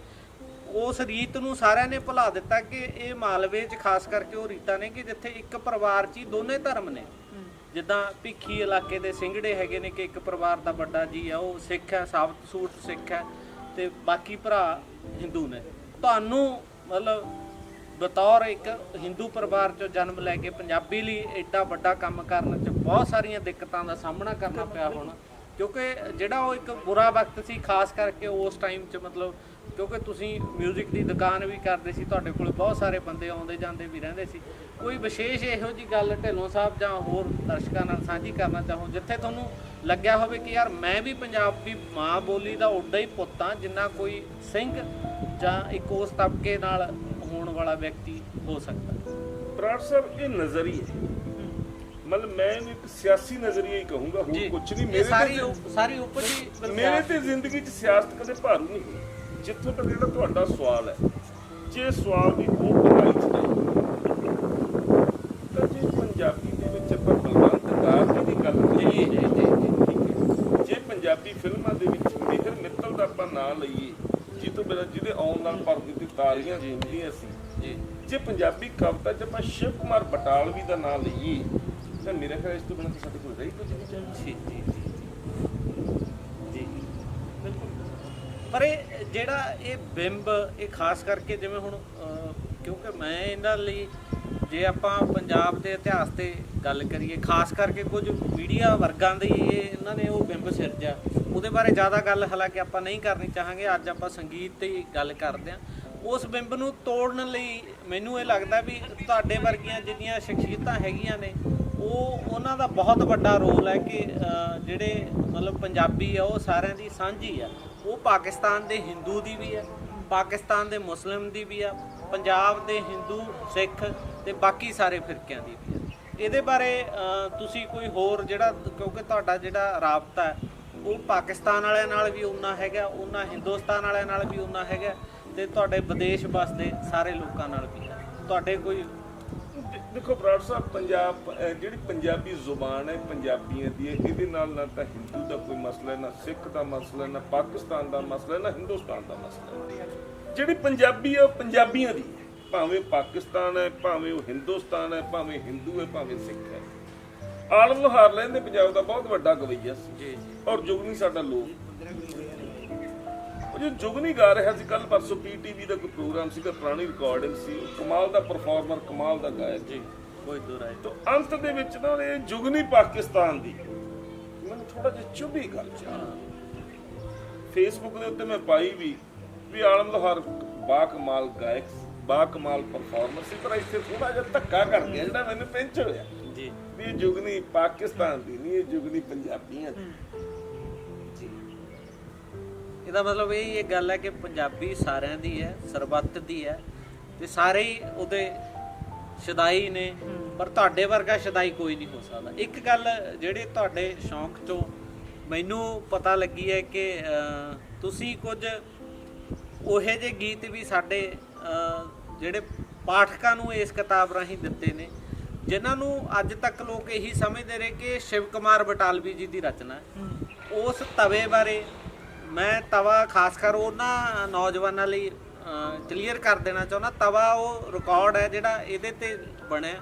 B: ਉਸ ਰੀਤ ਨੂੰ ਸਾਰਿਆਂ ਨੇ ਭੁਲਾ ਦਿੱਤਾ ਕਿ ਇਹ ਮਾਲਵੇ 'ਚ ਖਾਸ ਕਰਕੇ ਉਹ ਰੀਤਾਂ ਨੇ ਕਿ ਜਿੱਥੇ ਇੱਕ ਪਰਿਵਾਰ 'ਚ ਹੀ ਦੋਨੇ ਧਰਮ ਨੇ। ਜਿੱਦਾਂ ਭਿੱਖੀ ਇਲਾਕੇ ਦੇ ਸਿੰਘੜੇ ਹੈਗੇ ਨੇ ਕਿ ਇੱਕ ਪਰਿਵਾਰ ਦਾ ਵੱਡਾ ਜੀ ਆ ਉਹ ਸਿੱਖ ਹੈ, ਸਾਬਤ ਸੂਰਤ ਸਿੱਖ ਹੈ, ਤੇ ਬਾਕੀ ਭਰਾ ਹਿੰਦੂ ਨੇ। ਤੁਹਾਨੂੰ ਮਤਲਬ ਬਤੌਰ ਇੱਕ ਹਿੰਦੂ ਪਰਿਵਾਰ 'ਚੋਂ ਜਨਮ ਲੈ ਕੇ ਪੰਜਾਬੀ ਲਈ ਐਡਾ ਵੱਡਾ ਕੰਮ ਕਰਨ 'ਚ ਬਹੁਤ ਸਾਰੀਆਂ ਦਿੱਕਤਾਂ ਦਾ ਸਾਹਮਣਾ ਕਰਨਾ ਪਿਆ ਹੋਣਾ, ਕਿਉਂਕਿ ਜਿਹੜਾ ਉਹ ਇੱਕ ਬੁਰਾ ਵਕਤ ਸੀ ਖਾਸ ਕਰਕੇ ਉਸ ਟਾਈਮ 'ਚ। ਮਤਲਬ ਕਿਉਂਕਿ ਤੁਸੀਂ ਮਿਊਜ਼ਿਕ ਦੀ ਦੁਕਾਨ ਵੀ ਕਰਦੇ ਸੀ, ਤੁਹਾਡੇ ਕੋਲ ਬਹੁਤ ਸਾਰੇ ਬੰਦੇ ਆਉਂਦੇ ਜਾਂਦੇ ਵੀ ਰਹਿੰਦੇ ਸੀ। ਕੋਈ ਵਿਸ਼ੇਸ਼ ਇਹੋ ਜਿਹੀ ਗੱਲ ਢਿੱਲੋਂ ਸਾਹਿਬ ਜਾਂ ਹੋਰ ਦਰਸ਼ਕਾਂ ਨਾਲ ਸਾਂਝੀ ਕਰਨਾ ਚਾਹੋ ਜਿੱਥੇ ਤੁਹਾਨੂੰ ਲੱਗਿਆ ਹੋਵੇ ਕਿ ਯਾਰ ਮੈਂ ਵੀ ਪੰਜਾਬੀ ਮਾਂ ਬੋਲੀ ਦਾ ਉੱਡਾ ਹੀ ਪੁੱਤ ਹਾਂ ਜਿੰਨਾ ਕੋਈ ਸਿੰਘ ਜਾਂ ਇੱਕ ਉਸ ਤਬਕੇ ਨਾਲ ਹੋਣ ਵਾਲਾ ਵਿਅਕਤੀ ਹੋ ਸਕਦਾ?
A: ਬਰਾੜ ਸਾਹਿਬ, ਇਹ ਨਜ਼ਰੀਆ ਮਤਲਬ ਮੈਂ ਇਹਨੂੰ ਇੱਕ ਸਿਆਸੀ ਨਜ਼ਰੀਆ ਹੀ ਕਹੂੰਗਾ, ਹੋਰ ਕੁਝ ਨਹੀਂ। ਮੇਰੇ
B: ਸਾਰੀ ਉਪਜੀ
A: ਮੇਰੇ ਤੇ ਜ਼ਿੰਦਗੀ 'ਚ ਸਿਆਸਤ ਕਦੇ ਭਾਰੂ ਨਹੀਂ ਹੋਈ। ਜਿੱਥੋਂ ਤੱਕ ਜਿਹੜਾ ਤੁਹਾਡਾ ਸਵਾਲ ਹੈ, ਜੇ ਸਵਾਲ ਦੀ ਹੋਰ ਗਹਿਰਾਈ 'ਚ ਜਾਈਏ ਤਾਂ ਜੇ ਪੰਜਾਬੀ ਦੇ ਵਿੱਚ ਆਪਾਂ ਬਲਵੰਤ ਗਾਰਗੀ ਦੀ ਗੱਲ ਕਰੀਏ, ਜੇ ਪੰਜਾਬੀ ਫਿਲਮਾਂ ਦੇ ਵਿੱਚ ਮਿਹਰ ਮਿੱਤਲ ਦਾ ਆਪਾਂ ਨਾਂ ਲਈਏ, ਜਿਹਦੇ ਆਉਣ ਨਾਲ ਭਰਤੀ ਤੇ ਤਾਲੀਆਂ ਹੁੰਦੀਆਂ ਸੀ, ਜੇ ਪੰਜਾਬੀ ਕਵਿਤਾ 'ਚ ਆਪਾਂ ਸ਼ਿਵ ਕੁਮਾਰ ਬਟਾਲਵੀ ਦਾ ਨਾਂ ਲਈਏ ਤਾਂ ਮੇਰੇ ਖਿਆਲ ਇਸ ਤੋਂ ਬਿਨਾਂ ਤਾਂ ਸਾਡੇ ਕੋਲ ਰਹੀ ਕੁਝ ਨਹੀਂ।
B: ਜੀ ਬਿਲਕੁਲ। ਪਰ ਇਹ ਜਿਹੜਾ ਇਹ ਬਿੰਬ ਇਹ ਖਾਸ ਕਰਕੇ ਜਿਵੇਂ ਹੁਣ ਕਿਉਂਕਿ ਮੈਂ ਇਹਨਾਂ ਲਈ ਜੇ ਆਪਾਂ ਪੰਜਾਬ ਦੇ ਇਤਿਹਾਸ ਤੇ ਗੱਲ ਕਰੀਏ, ਖਾਸ ਕਰਕੇ ਕੁਝ ਮੀਡੀਆ ਵਰਗਾਂ ਦੀ ਇਹਨਾਂ ਨੇ ਉਹ ਬਿੰਬ ਸਿਰਜਿਆ, ਉਹਦੇ ਬਾਰੇ ਜ਼ਿਆਦਾ ਗੱਲ ਹਾਲਾਂਕਿ ਆਪਾਂ ਨਹੀਂ ਕਰਨੀ ਚਾਹਾਂਗੇ। ਅੱਜ ਆਪਾਂ ਸੰਗੀਤ ਤੇ ਹੀ ਗੱਲ ਕਰਦੇ ਹਾਂ। ਉਸ ਬਿੰਬ ਨੂੰ ਤੋੜਨ ਲਈ ਮੈਨੂੰ ਇਹ ਲੱਗਦਾ ਵੀ ਤੁਹਾਡੇ ਵਰਗੀਆਂ ਜਿਹੜੀਆਂ ਸ਼ਖਸੀਅਤਾਂ ਹੈਗੀਆਂ ਨੇ ਉਹਨਾਂ ਦਾ ਬਹੁਤ ਵੱਡਾ ਰੋਲ ਹੈ ਕਿ ਜਿਹੜੇ ਮਤਲਬ ਪੰਜਾਬੀ ਆ ਉਹ ਸਾਰਿਆਂ ਦੀ ਸਾਂਝੀ ਆ। ਉਹ ਪਾਕਿਸਤਾਨ ਦੇ ਹਿੰਦੂ ਦੀ ਵੀ ਆ, ਪਾਕਿਸਤਾਨ ਦੇ ਮੁਸਲਿਮ ਦੀ ਵੀ ਆ, ਪੰਜਾਬ ਦੇ ਹਿੰਦੂ ਸਿੱਖ ਤੇ ਬਾਕੀ ਸਾਰੇ ਫਿਰਕਿਆਂ ਦੀ ਵੀ ਆ। ਇਹਦੇ ਬਾਰੇ ਤੁਸੀਂ ਕੋਈ ਹੋਰ ਜਿਹੜਾ, ਕਿਉਂਕਿ ਤੁਹਾਡਾ ਜਿਹੜਾ ਰਾਬਤਾ ਹੈ ਉਹ ਪਾਕਿਸਤਾਨ ਵਾਲਿਆਂ ਨਾਲ ਵੀ ਉਨਾ ਹੈਗਾ, ਉਨਾ ਹਿੰਦੁਸਤਾਨ ਵਾਲਿਆਂ ਨਾਲ ਵੀ ਉਨਾ ਹੈਗਾ, ਤੇ ਤੁਹਾਡੇ ਵਿਦੇਸ਼ ਵਸਦੇ ਸਾਰੇ ਲੋਕਾਂ ਨਾਲ ਵੀ ਹੈ। ਤੁਹਾਡੇ ਕੋਈ
A: ਦੇਖੋ ਬਰਾੜ ਸਾਹਿਬ, ਪੰਜਾਬ ਜਿਹੜੀ ਪੰਜਾਬੀ ਜ਼ੁਬਾਨ ਹੈ ਪੰਜਾਬੀਆਂ ਦੀ ਹੈ, ਇਹਦੇ ਨਾਲ ਨਾ ਤਾਂ ਹਿੰਦੂ ਦਾ ਕੋਈ ਮਸਲਾ ਹੈ, ਨਾ ਸਿੱਖ ਦਾ ਮਸਲਾ ਹੈ, ਨਾ ਪਾਕਿਸਤਾਨ ਦਾ ਮਸਲਾ ਹੈ, ਨਾ ਹਿੰਦੁਸਤਾਨ ਦਾ ਮਸਲਾ ਹੈ। ਜਿਹੜੀ ਪੰਜਾਬੀ ਹੈ ਉਹ ਪੰਜਾਬੀਆਂ ਦੀ ਹੈ, ਭਾਵੇਂ ਪਾਕਿਸਤਾਨ ਹੈ, ਭਾਵੇਂ ਉਹ ਹਿੰਦੁਸਤਾਨ ਹੈ, ਭਾਵੇਂ ਹਿੰਦੂ ਹੈ, ਭਾਵੇਂ ਸਿੱਖ ਹੈ। ਆਲਮ ਲੋਹਾਰ ਲੈਂਦੇ ਪੰਜਾਬ ਦਾ ਬਹੁਤ ਵੱਡਾ ਗਵਈਆ ਸੀ ਔਰ ਜੁਗਨੀ ਸਾਡਾ ਲੋਕ। ਉਹ ਜੋ ਜੁਗਨੀ ਗਾ ਰਿਹਾ ਸੀ ਕੱਲ ਪਰਸੋਂ, PTV ਦਾ ਕੋਈ ਪ੍ਰੋਗਰਾਮ ਸੀਗਾ, ਪੁਰਾਣੀ ਰਿਕਾਰਡਿੰਗ ਸੀ, ਕਮਾਲ ਦਾ ਪਰਫਾਰਮਰ, ਕਮਾਲ ਦਾ ਗਾਇਕ ਜੀ,
C: ਕੋਈ ਦੋ ਰਾਏ।
A: ਤਾਂ ਅੰਤ ਦੇ ਵਿੱਚ ਨਾ ਇਹ ਜੁਗਨੀ ਪਾਕਿਸਤਾਨ ਦੀ ਮੈਨੂੰ ਥੋੜਾ ਜਿਹਾ ਚੁਭੀ ਗੱਲ ਫੇਸਬੁੱਕ ਦੇ ਉੱਤੇ ਮੈਂ ਪਾਈ ਵੀ ਆਲਮ ਲੋਹਾਰ ਬਾ ਕਮਾਲ ਗਾਇਕ, ਬਾ ਕਮਾਲ ਪਰਫਾਰਮਰ ਸੀ, ਪਰ ਇੱਥੇ ਥੋੜਾ ਜਿਹਾ ਧੱਕਾ ਕਰ ਗਿਆ ਜਿਹੜਾ ਮੈਨੂੰ ਪਿੰਚ ਹੋਇਆ
C: ਜੀ
A: ਵੀ ਇਹ ਜੁਗਨੀ ਪਾਕਿਸਤਾਨ ਦੀ ਨਹੀਂ, ਇਹ ਜੁਗਨੀ ਪੰਜਾਬੀਆਂ ਦੀ।
B: ਇਹਦਾ ਮਤਲਬ ਇਹ ਗੱਲ ਹੈ ਕਿ ਪੰਜਾਬੀ ਸਾਰਿਆਂ ਦੀ ਹੈ, ਸਰਬੱਤ ਦੀ ਹੈ, ਤੇ ਸਾਰੇ ਹੀ ਉਹਦੇ ਸ਼ਦਾਈ ਨੇ, ਪਰ ਤੁਹਾਡੇ ਵਰਗਾ ਸ਼ਦਾਈ ਕੋਈ ਨਹੀਂ ਹੋ ਸਕਦਾ। ਇੱਕ ਗੱਲ ਜਿਹੜੇ ਤੁਹਾਡੇ ਸ਼ੌਂਕ ਚੋਂ ਮੈਨੂੰ ਪਤਾ ਲੱਗੀ ਹੈ ਕਿ ਤੁਸੀਂ ਕੁਝ ਉਹੇ ਜਿਹੇ ਗੀਤ ਵੀ ਸਾਡੇ ਜਿਹੜੇ ਪਾਠਕਾਂ ਨੂੰ ਇਸ ਕਿਤਾਬ ਰਾਹੀਂ ਦਿੱਤੇ ਨੇ, ਜਿਨ੍ਹਾਂ ਨੂੰ ਅੱਜ ਤੱਕ ਲੋਕ ਇਹੀ ਸਮਝਦੇ ਰਹੇ ਕਿ ਸ਼ਿਵ ਕੁਮਾਰ ਬਟਾਲਵੀ ਜੀ ਦੀ ਰਚਨਾ ਹੈ। ਉਸ ਤਵੇ ਬਾਰੇ ਮੈਂ ਤਵਾ ਖਾਸ ਕਰ ਉਹਨਾਂ ਨੌਜਵਾਨਾਂ ਲਈ ਕਲੀਅਰ ਕਰ ਦੇਣਾ ਚਾਹੁੰਦਾ। ਤਵਾ ਉਹ ਰਿਕਾਰਡ ਹੈ ਜਿਹੜਾ ਇਹਦੇ ਤੇ ਬਣਿਆ।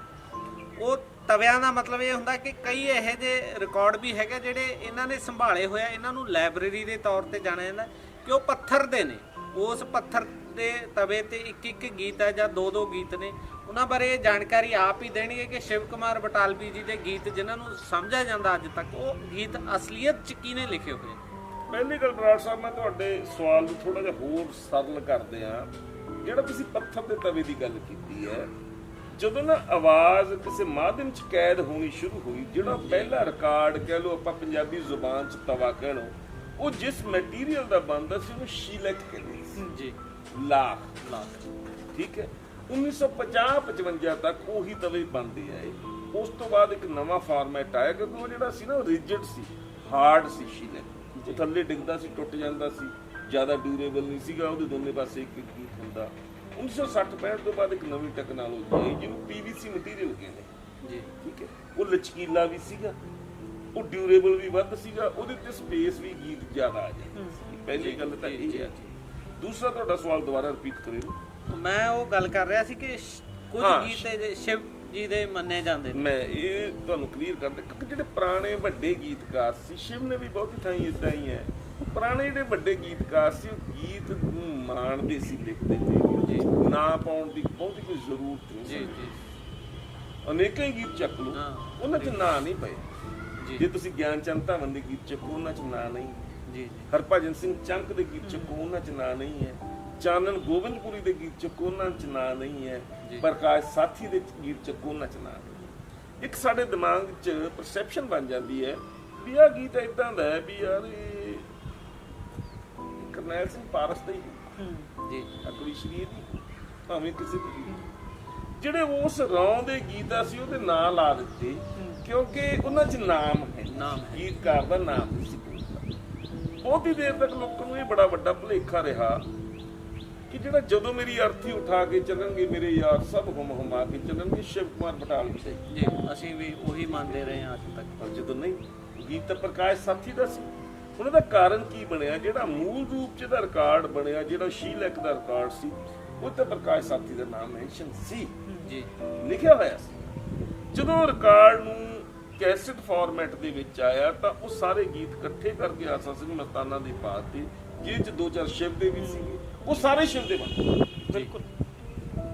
B: ਉਹ ਤਵਿਆਂ ਦਾ ਮਤਲਬ ਇਹ ਹੁੰਦਾ ਕਿ ਕਈ ਇਹੋ ਜਿਹੇ ਰਿਕਾਰਡ ਵੀ ਹੈਗੇ ਜਿਹੜੇ ਇਹਨਾਂ ਨੇ ਸੰਭਾਲੇ ਹੋਇਆ, ਇਹਨਾਂ ਨੂੰ ਲਾਇਬ੍ਰੇਰੀ ਦੇ ਤੌਰ ਤੇ ਜਾਣਿਆ ਜਾਂਦਾ ਕਿ ਉਹ ਪੱਥਰ ਦੇ ਨੇ। ਉਸ ਪੱਥਰ ਦੇ ਤਵੇ ਤੇ ਇੱਕ ਇੱਕ ਗੀਤ ਹੈ ਜਾਂ ਦੋ ਦੋ ਗੀਤ ਨੇ। ਉਹਨਾਂ ਬਾਰੇ ਇਹ ਜਾਣਕਾਰੀ ਆਪ ਹੀ ਦੇਣਗੇ ਕਿ ਸ਼ਿਵ ਕੁਮਾਰ ਬਟਾਲਵੀ ਜੀ ਦੇ ਗੀਤ ਜਿਨ੍ਹਾਂ ਨੂੰ ਸਮਝਿਆ ਜਾਂਦਾ ਅੱਜ ਤੱਕ, ਉਹ ਗੀਤ ਅਸਲੀਅਤ 'ਚ ਕਿਹਨੇ ਲਿਖੇ ਹੋਏ।
A: ਪਹਿਲੀ ਗੱਲ ਬਰਾੜ ਸਾਹਿਬ, ਮੈਂ ਤੁਹਾਡੇ ਸਵਾਲ ਨੂੰ ਥੋੜਾ ਜਿਹਾ ਹੋਰ ਸਰਲ ਕਰਦੇ ਆ। ਜਿਹੜਾ ਤੁਸੀਂ ਪੱਥਰ ਦੇ ਤਵੇ ਦੀ ਗੱਲ ਕੀਤੀ ਹੈ, ਜਦੋਂ ਨਾ ਆਵਾਜ਼ ਕਿਸੇ ਮਾਧਿਅਮ 'ਚ ਕੈਦ ਹੋਣੀ ਸ਼ੁਰੂ ਹੋਈ, ਜਿਹੜਾ ਪਹਿਲਾ ਰਿਕਾਰਡ ਕਹਿ ਲਓ ਆਪਾਂ ਪੰਜਾਬੀ ਜ਼ੁਬਾਨ 'ਚ ਤਵਾ ਕਹਿ ਲਓ, ਉਹ ਜਿਸ ਮਟੀਰੀਅਲ ਦਾ ਬਣਦਾ ਸੀ ਉਹਨੂੰ ਸ਼ੀਲਕ ਕਹਿੰਦੇ ਸੀ ਜੀ, ਲਾਖ। ਠੀਕ ਹੈ, 1950-55 ਤੱਕ ਉਹੀ ਤਵੇ ਬਣਦੇ ਆਏ। ਉਸ ਤੋਂ ਬਾਅਦ ਇੱਕ ਨਵਾਂ ਫਾਰਮੈਟ ਆਇਆ, ਕਿਉਂਕਿ ਉਹ ਜਿਹੜਾ ਸੀ ਨਾ ਰਿਜਿਡ ਸੀ, ਹਾਰਡ ਸੀ ਸ਼ੀਲਕ, ਜੇ ਥੱਲੇ ਡਿੱਗਦਾ ਸੀ ਟੁੱਟ ਜਾਂਦਾ ਸੀ, ਜ਼ਿਆਦਾ ਡਿਊਰੇਬਲ ਨਹੀਂ ਸੀਗਾ, ਉਹਦੇ ਦੋਨੇ ਪਾਸੇ ਇੱਕ ਇੱਕ ਗੀਤ ਹੁੰਦਾ। 1960-65 ਤੋਂ ਬਾਅਦ ਇੱਕ ਨਵੀਂ ਟੈਕਨੋਲੋਜੀ ਆਈ ਜਿਹਨੂੰ PVC ਮਟੀਰੀਅਲ ਕਹਿੰਦੇ ਜੀ। ਠੀਕ ਹੈ, ਉਹ ਲਚਕੀਲਾ ਵੀ ਸੀਗਾ, ਉਹ ਡਿਊਰੇਬਲ ਵੀ ਵੱਧ ਸੀਗਾ, ਉਹਦੇ ਤੇ ਸਪੇਸ ਵੀ ਗੀਤ ਜ਼ਿਆਦਾ ਆ ਜਾਂਦਾ। ਪਹਿਲੀ ਗੱਲ ਤਾਂ ਇਹ ਹੈ। ਦੂਸਰਾ ਤੁਹਾਡਾ ਸਵਾਲ ਦੁਬਾਰਾ ਰਿਪੀਟ ਕਰਿਓ।
B: ਮੈਂ ਉਹ ਗੱਲ ਕਰ ਰਿਹਾ ਸੀ ਕਿ ਕੁਝ ਗੀਤ ਸ਼ਿਵ ਜੀ ਦੇ ਮੰਨੇ ਜਾਂਦੇ ਨੇ। ਮੈਂ
A: ਇਹ ਤੁਹਾਨੂੰ ਕਲੀਅਰ ਕਰਦਾ, ਕਿਉਂਕਿ ਜਿਹੜੇ ਪੁਰਾਣੇ ਵੱਡੇ ਗੀਤਕਾਰ ਸੀ, ਸ਼ਿਵ ਨੇ ਵੀ ਬਹੁਤੀ ਥਾਈਂ ਇਦਾਂ ਹੀ ਹੈ, ਪੁਰਾਣੇ ਜਿਹੜੇ ਵੱਡੇ ਗੀਤਕਾਰ ਸੀ ਉਹ ਗੀਤ ਨੂੰ ਮਾਣਦੇ ਸੀ, ਲਿਖਦੇ ਸੀ, ਨਾ ਪਾਉਣ ਦੀ ਬਹੁਤੀ ਕੋਈ ਜ਼ਰੂਰਤ ਨਹੀਂ ਜੀ। ਅਨੇਕਾਂ ਹੀ ਗੀਤ ਚੱਕ ਲਓ, ਉਹਨਾਂ 'ਚ ਨਾਂ ਨਹੀਂ ਪਏ। ਜੇ ਤੁਸੀਂ ਗਿਆਨ ਚੰਦ ਧਾਵਨ ਦੇ ਗੀਤ ਚੱਕੋ, ਉਹਨਾਂ 'ਚ ਨਾਂ ਨਹੀਂ ਜੀ। ਹਰਭਜਨ ਸਿੰਘ ਚੰਕ ਦੇ ਗੀਤ ਚੱਕੋ, ਉਹਨਾਂ 'ਚ ਨਾਂ ਨਹੀਂ ਹੈ। ਚਾਨਣ ਗੋਬਿੰਦਪੁਰੀ ਦੇ ਗੀਤ ਚੱਕੋ, ਉਹਨਾਂ 'ਚ ਨਾਂ ਨਹੀਂ ਹੈ। ਪ੍ਰਕਾਸ਼ ਸਾਥੀ ਦੇ ਗੀਤ ਚੱਕੋ, ਉਹਨਾਂ 'ਚ ਨਾਂ ਨਹੀਂ। ਇੱਕ ਸਾਡੇ ਦਿਮਾਗ 'ਚ ਪਰਸੈਪਸ਼ਨ ਬਣ ਜਾਂਦੀ ਹੈ ਵੀ ਆਹ ਗੀਤ ਇਦਾਂ ਦਾ ਹੈ ਵੀ ਯਾਰ ਇਹ ਕਰਨੈਲ ਸਿੰਘ ਪਾਰਸ ਦਾ ਹੀ ਜੀ, ਅਕਲੀ ਸ਼ਰੀਰ ਦੀ, ਭਾਵੇਂ ਕਿਸੇ ਦੀ। ਜਿਹੜੇ ਉਸ ਰੌਂ ਦੇ ਗੀਤ ਅਸੀਂ ਉਹਦੇ ਨਾਂ ਲਾ ਦਿੱਤੇ ਕਿਉਂਕਿ ਉਹਨਾਂ 'ਚ ਨਾਮ ਹੈ, ਗੀਤਕਾਰ ਦਾ ਨਾਮ ਨਹੀਂ ਸੀ। ਬਹੁਤੀ ਦੇਰ ਤੱਕ ਲੋਕਾਂ ਨੂੰ ਇਹ ਬੜਾ ਵੱਡਾ ਭੁਲੇਖਾ ਰਿਹਾ ਕਿ ਜਿਹੜਾ ਜਦੋਂ ਮੇਰੀ ਅਰਥੀ ਉਠਾ ਕੇ ਚੱਲਣਗੇ ਮੇਰੇ ਯਾਰ, ਸਭ ਹੁਮਾ ਕੇ ਚੱਲਣਗੇ, ਸ਼ਿਵ ਕੁਮਾਰ ਬਟਾਲਵੀ ਜੀ।
B: ਅਸੀਂ ਵੀ ਉਹੀ ਮੰਨਦੇ ਰਹੇ ਹਾਂ ਅੱਜ ਤੱਕ।
A: ਪਰ ਜਦੋਂ ਨਹੀਂ, ਗੀਤ ਤਾਂ ਪ੍ਰਕਾਸ਼ ਸਾਥੀ ਦਾ ਸੀ। ਉਹਨਾਂ ਦਾ ਕਾਰਨ ਕੀ ਬਣਿਆ? ਜਿਹੜਾ ਮੂਲ ਰੂਪ 'ਚ ਇਹਦਾ ਰਿਕਾਰਡ ਬਣਿਆ, ਜਿਹੜਾ ਸ਼ੀਲਕ ਦਾ ਰਿਕਾਰਡ ਸੀ, ਉਹ ਤਾਂ ਪ੍ਰਕਾਸ਼ ਸਾਥੀ ਦਾ ਨਾਮ ਮੈਂਸ਼ਨ ਸੀ ਜੀ, ਲਿਖਿਆ ਹੋਇਆ ਸੀ। ਜਦੋਂ ਰਿਕਾਰਡ ਨੂੰ ਕੈਸਟ ਫਾਰਮੈਟ ਦੇ ਵਿੱਚ ਆਇਆ ਤਾਂ ਉਹ ਸਾਰੇ ਗੀਤ ਇਕੱਠੇ ਕਰਕੇ ਆਸਾ ਸਿੰਘ ਮਸਤਾਨਾ ਦੇ ਪਾ ਦਿੱਤੇ, ਜਿਹਦੇ 'ਚ ਦੋ ਚਾਰ ਸ਼ਿਵ ਦੇ ਵੀ ਸੀਗੇ, ਉਹ ਸਾਰੇ ਸ਼ਿਵ ਦੇ ਬਣ ਗਏ। ਬਿਲਕੁਲ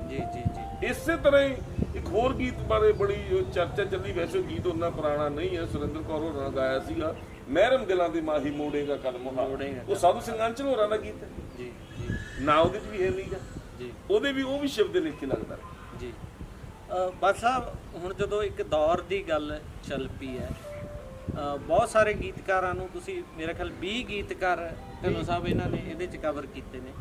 A: ਜੀ ਜੀ ਜੀ। ਇਸੇ ਤਰ੍ਹਾਂ ਹੀ ਇੱਕ ਹੋਰ ਗੀਤ ਬਾਰੇ ਬੜੀ ਚਰਚਾ ਚੱਲੀ, ਵੈਸੇ ਗੀਤ ਉਹਨਾਂ ਪੁਰਾਣਾ ਨਹੀਂ ਹੈ, ਸੁਰਿੰਦਰ ਕੌਰ ਹੋਰਾਂ ਨੇ ਗਾਇਆ ਸੀਗਾ, ਮਹਿਰਮ ਦਿਲਾਂ ਦੀ ਮਾਹੀ ਮੋੜੇਗਾ ਕਦਮ ਮੋੜੇਗਾ, ਉਹ ਸਾਧੂ ਸਿੰਘ ਅੰਚਲ ਹੋਰਾਂ ਦਾ ਗੀਤ ਹੈ ਜੀ ਜੀ। ਨਾ ਉਹਦੇ 'ਚ ਵੀ ਹੈ ਨਹੀਂਗਾ ਜੀ, ਉਹਦੇ ਵੀ ਉਹ ਵੀ ਸ਼ਿਵ ਦੇ ਲੇਖੇ ਲੱਗਦਾ ਜੀ।
B: ਬਾਦ ਸਾਹਿਬ, ਹੁਣ ਜਦੋਂ ਇੱਕ ਦੌਰ ਦੀ ਗੱਲ ਚੱਲ ਪਈ ਹੈ, ਬਹੁਤ ਸਾਰੇ ਗੀਤਕਾਰਾਂ ਨੂੰ ਤੁਸੀਂ, ਮੇਰੇ ਖਿਆਲ 20 ਗੀਤਕਾਰ ਢਿੱਲੋਂ ਸਾਹਿਬ ਇਹਨਾਂ ਨੇ ਇਹਦੇ 'ਚ ਕਵਰ ਕੀਤੇ ਨੇ।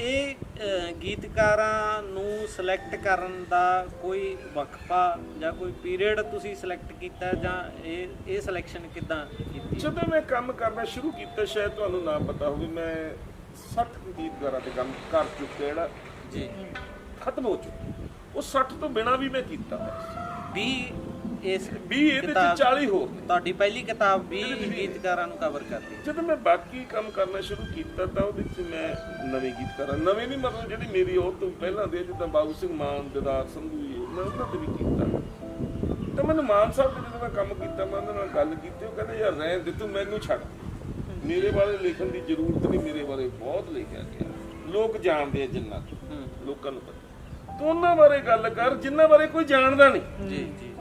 B: ਇਹ ਗੀਤਕਾਰਾਂ ਨੂੰ ਸਿਲੈਕਟ ਕਰਨ ਦਾ ਕੋਈ ਵਕਫਾ ਜਾਂ ਕੋਈ ਪੀਰੀਅਡ ਤੁਸੀਂ ਸਿਲੈਕਟ ਕੀਤਾ, ਜਾਂ ਇਹ ਸਿਲੈਕਸ਼ਨ ਕਿੱਦਾਂ ਕੀਤੀ?
A: ਜਦੋਂ ਮੈਂ ਕੰਮ ਕਰਨਾ ਸ਼ੁਰੂ ਕੀਤਾ, ਸ਼ਾਇਦ ਤੁਹਾਨੂੰ ਨਾ ਪਤਾ ਹੋਵੇ, ਮੈਂ 60 ਗੀਤਕਾਰਾਂ ਤੇ ਕੰਮ ਕਰ ਚੁੱਕਿਆ, ਜਿਹੜਾ ਜੀ ਖਤਮ ਹੋ ਚੁੱਕਾ। ਉਹ 60 ਤੋਂ ਬਿਨਾ ਵੀ ਮੈਂ ਕੀਤਾ ਹੋਇਆ
B: 20 ਇਸ
A: ਸੀ 20 ਇਹਦੇ ਚ 40 ਹੋਰ ਨੇ।
B: ਤੁਹਾਡੀ ਪਹਿਲੀ ਕਿਤਾਬ 20 ਗੀਤਕਾਰਾਂ ਨੂੰ ਕਵਰ ਕਰਦੀ।
A: ਜਦੋਂ ਮੈਂ ਬਾਕੀ ਕੰਮ ਕਰਨਾ ਸ਼ੁਰੂ ਕੀਤਾ ਤਾਂ ਉਹਦੇ ਵਿੱਚ ਮੈਂ ਨਵੇਂ ਗੀਤਕਾਰਾਂ, ਨਵੇਂ ਨਹੀਂ ਮਤਲਬ ਜਿਹੜੀ ਮੇਰੀ ਉਹ ਤੋਂ ਪਹਿਲਾਂ ਦੇ, ਜਿੱਦਾਂ ਬਾਬੂ ਸਿੰਘ ਮਾਨ, ਦਿਦਾਰ ਸੰਧੂ, ਮੈਂ ਉਹਨਾਂ ਤੇ ਵੀ ਕੀਤਾ। ਤਾਂ ਮੈਨੂੰ ਮਾਨ ਸਾਹਿਬ ਨੇ ਜਦੋਂ ਮੈਂ ਕੰਮ ਕੀਤਾ, ਮੈਂ ਉਹਨਾਂ ਨਾਲ ਗੱਲ ਕੀਤੀ, ਉਹ ਕਹਿੰਦੇ ਯਾਰ ਰਹਿਣ ਦੇ, ਤੂੰ ਮੈਨੂੰ ਛੱਡ, ਮੇਰੇ ਬਾਰੇ ਲਿਖਣ ਦੀ ਜ਼ਰੂਰਤ ਨਹੀਂ, ਮੇਰੇ ਬਾਰੇ ਬਹੁਤ ਲਿਖਿਆ ਗਿਆ, ਲੋਕ ਜਾਣਦੇ ਆ ਜਿੰਨਾ ਲੋਕਾਂ ਨੂੰ ਪਤਾ, ਤੂੰ ਉਹਨਾਂ ਬਾਰੇ ਗੱਲ ਕਰ ਜਿੰਨਾਂ ਬਾਰੇ ਕੋਈ ਜਾਣਦਾ ਨਹੀਂ।
B: ਜੀ ਜੀ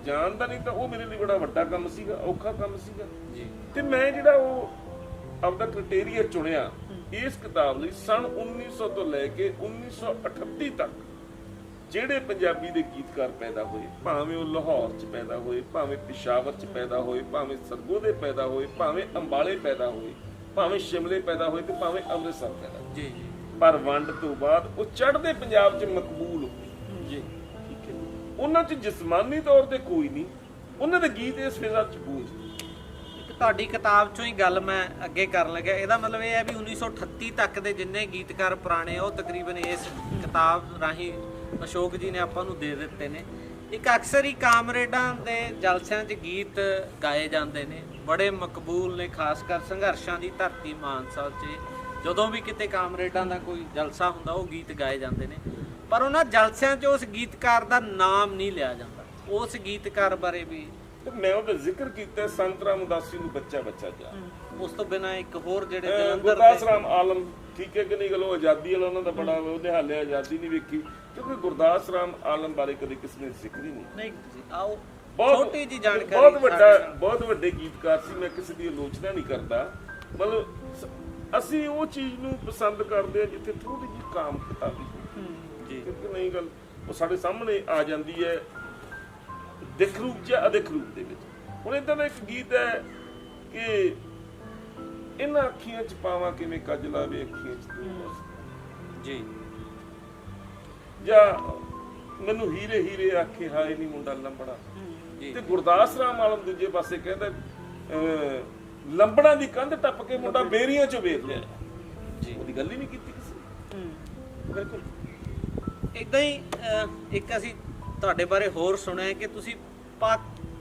A: ਜਾਣਦਾ ਨਹੀਂ ਤਾਂ ਉਹ ਮੇਰੇ ਲਈ ਬੜਾ ਵੱਡਾ ਕੰਮ ਸੀਗਾ, ਔਖਾ ਕੰਮ ਸੀਗਾ ਜੀ। ਤੇ ਮੈਂ ਜਿਹੜਾ ਉਹ ਆਪਦਾ ਕ੍ਰਾਈਟੇਰੀਆ ਚੁਣਿਆ ਇਸ ਕਿਤਾਬ ਲਈ, ਸਨ 1900 ਤੋਂ ਲੈ ਕੇ 1938 ਤੱਕ ਜਿਹੜੇ ਪੰਜਾਬੀ ਦੇ ਗੀਤਕਾਰ ਪੈਦਾ ਹੋਏ, ਭਾਵੇਂ ਉਹ ਲਾਹੌਰ 'ਚ ਪੈਦਾ ਹੋਏ, ਭਾਵੇਂ ਪਿਸ਼ਾਵਰ 'ਚ ਪੈਦਾ ਹੋਏ, ਭਾਵੇਂ ਸਰਗੋਧੇ ਪੈਦਾ ਹੋਏ, ਭਾਵੇਂ ਅੰਬਾਲੇ ਪੈਦਾ ਹੋਏ, ਭਾਵੇਂ ਸ਼ਿਮਲੇ ਪੈਦਾ ਹੋਏ, ਤੇ ਭਾਵੇਂ ਅੰਮ੍ਰਿਤਸਰ ਪੈਦਾ ਹੋਏ, ਜੀ, ਪਰ ਵੰਡ ਤੋਂ ਬਾਅਦ ਉਹ ਚੜ੍ਹਦੇ ਪੰਜਾਬ 'ਚ ਮਕਬੂਲ ਹੋਏ ਜੀ। ਉਹਨਾਂ 'ਚ ਜਿਸਮਾਨੀ ਤੌਰ ਤੇ ਕੋਈ ਨਹੀਂ, ਉਹਨਾਂ ਦੇ ਗੀਤ ਇਸ ਫਿਜ਼ਾ 'ਚ ਗੂੰਜਦੇ।
B: ਇੱਕ ਤੁਹਾਡੀ ਕਿਤਾਬ 'ਚੋਂ ਹੀ ਗੱਲ ਮੈਂ ਅੱਗੇ ਕਰਨ ਲੱਗਿਆ, ਇਹਦਾ ਮਤਲਬ ਇਹ ਹੈ ਵੀ 1938 ਤੱਕ ਦੇ ਜਿੰਨੇ ਗੀਤਕਾਰ ਪੁਰਾਣੇ ਆ ਉਹ ਤਕਰੀਬਨ ਇਸ ਕਿਤਾਬ ਰਾਹੀਂ ਅਸ਼ੋਕ ਜੀ ਨੇ ਆਪਾਂ ਨੂੰ ਦੇ ਦਿੱਤੇ ਨੇ। ਇੱਕ ਅਕਸਰ ਹੀ ਕਾਮਰੇਡਾਂ ਦੇ ਜਲਸਿਆਂ 'ਚ ਗੀਤ ਗਾਏ ਜਾਂਦੇ ਨੇ, ਬੜੇ ਮਕਬੂਲ ਨੇ, ਖਾਸ ਕਰ ਸੰਘਰਸ਼ਾਂ ਦੀ ਧਰਤੀ ਮਾਨਸਾ 'ਚ ਜਦੋਂ ਵੀ ਕਿਤੇ ਕਾਮਰੇਡਾਂ ਦਾ ਕੋਈ ਜਲਸਾ ਹੁੰਦਾ ਉਹ ਗੀਤ ਗਾਏ ਜਾਂਦੇ ਨੇ, ਪਰ ਉਹਨਾਂ ਜਲਸਿਆਂ 'ਚ ਉਸ ਗੀਤਕਾਰ ਦਾ ਨਾਮ ਨਹੀਂ ਲਿਆ ਜਾਂਦਾ। ਉਸ ਗੀਤਕਾਰ ਬਾਰੇ ਵੀ
A: ਮੈਂ ਉਹਦਾ ਜ਼ਿਕਰ ਕੀਤਾ, ਸੰਤ ਰਾਮ ਉਦਾਸੀ ਨੂੰ ਬੱਚਾ ਬੱਚਾ ਜਾ।
B: ਉਸ ਤੋਂ ਬਿਨਾਂ ਇੱਕ ਹੋਰ ਜਿਹੜੇ ਜਲੰਧਰ
A: ਗੁਰਦਾਸ ਰਾਮ ਆਲਮ, ਠੀਕ ਹੈ ਕਿ ਨਹੀਂ ਗੱਲ, ਉਹ ਆਜ਼ਾਦੀ ਵਾਲਾ ਉਹਨਾਂ ਦਾ ਬੜਾ, ਉਹਨੇ ਹਾਲੇ ਆਜ਼ਾਦੀ ਨਹੀਂ ਵੇਖੀ, ਕਿਉਂਕਿ ਗੁਰਦਾਸ ਰਾਮ ਆਲਮ ਬਾਰੇ ਕਦੇ ਕਿਸੇ ਨੇ ਜ਼ਿਕਰ ਹੀ ਨਹੀਂ।
B: ਆਓ
A: ਬਹੁਤ
B: ਛੋਟੀ ਜੀ ਜਾਣਕਾਰੀ,
A: ਬਹੁਤ ਵੱਡੇ ਗੀਤਕਾਰ ਸੀ, ਮੈਂ ਕਿਸੇ ਦੀ ਆਲੋਚਨਾ ਨਹੀਂ ਕਰਦਾ, ਮਤਲਬ ਅਸੀਂ ਉਹ ਚੀਜ਼ ਨੂੰ ਪਸੰਦ ਕਰਦੇ ਆ ਜਿੱਥੇ ਥੋੜੀ ਜਿਹੀ ਕਾਮ ਕਿਤਾਬੀ ਜੀ, ਕਿਉਂਕਿ ਨਹੀਂ ਗੱਲ ਉਹ ਸਾਡੇ ਸਾਹਮਣੇ ਆ ਜਾਂਦੀ ਹੈ ਦਿਖ ਰੂਪ ਜਾਂ ਅਦਿਖ ਰੂਪ ਦੇ ਵਿੱਚ। ਹੁਣ ਏਦਾਂ ਦਾ ਇੱਕ ਗੀਤ ਹੈ ਕਿ ਇਹਨਾਂ ਅੱਖੀਆਂ 'ਚ ਪਾਵਾਂ ਕਿਵੇਂ ਕੱਜਲਾ ਵੇ ਅੱਖੀਆਂ 'ਚ ਤੂੰ ਜੀ, ਜਾਂ ਮੈਨੂੰ ਹੀਰੇ ਹੀਰੇ ਆਖੇ ਹਾਏ ਨੀ ਮੁੰਡਾ ਲੰਬੜਾ। ਤੇ ਗੁਰਦਾਸ ਰਾਮ ਆਲਮ ਦੂਜੇ ਪਾਸੇ ਕਹਿੰਦਾ ਲੰਬੜਾਂ ਦੀ ਕੰਧ ਟੱਪ ਕੇ ਮੁੰਡਾ ਬੇਰੀਆਂ 'ਚੋਂ ਵੇਖ ਲਿਆ ਜੀ, ਉਹਦੀ ਗੱਲ ਹੀ ਨਹੀਂ ਕੀਤੀ ਕਿਸੇ। ਬਿਲਕੁਲ
B: ਇਦਾਂ ਹੀ ਇੱਕ ਅਸੀਂ ਤੁਹਾਡੇ ਬਾਰੇ ਹੋਰ ਸੁਣਿਆ ਕਿ ਤੁਸੀਂ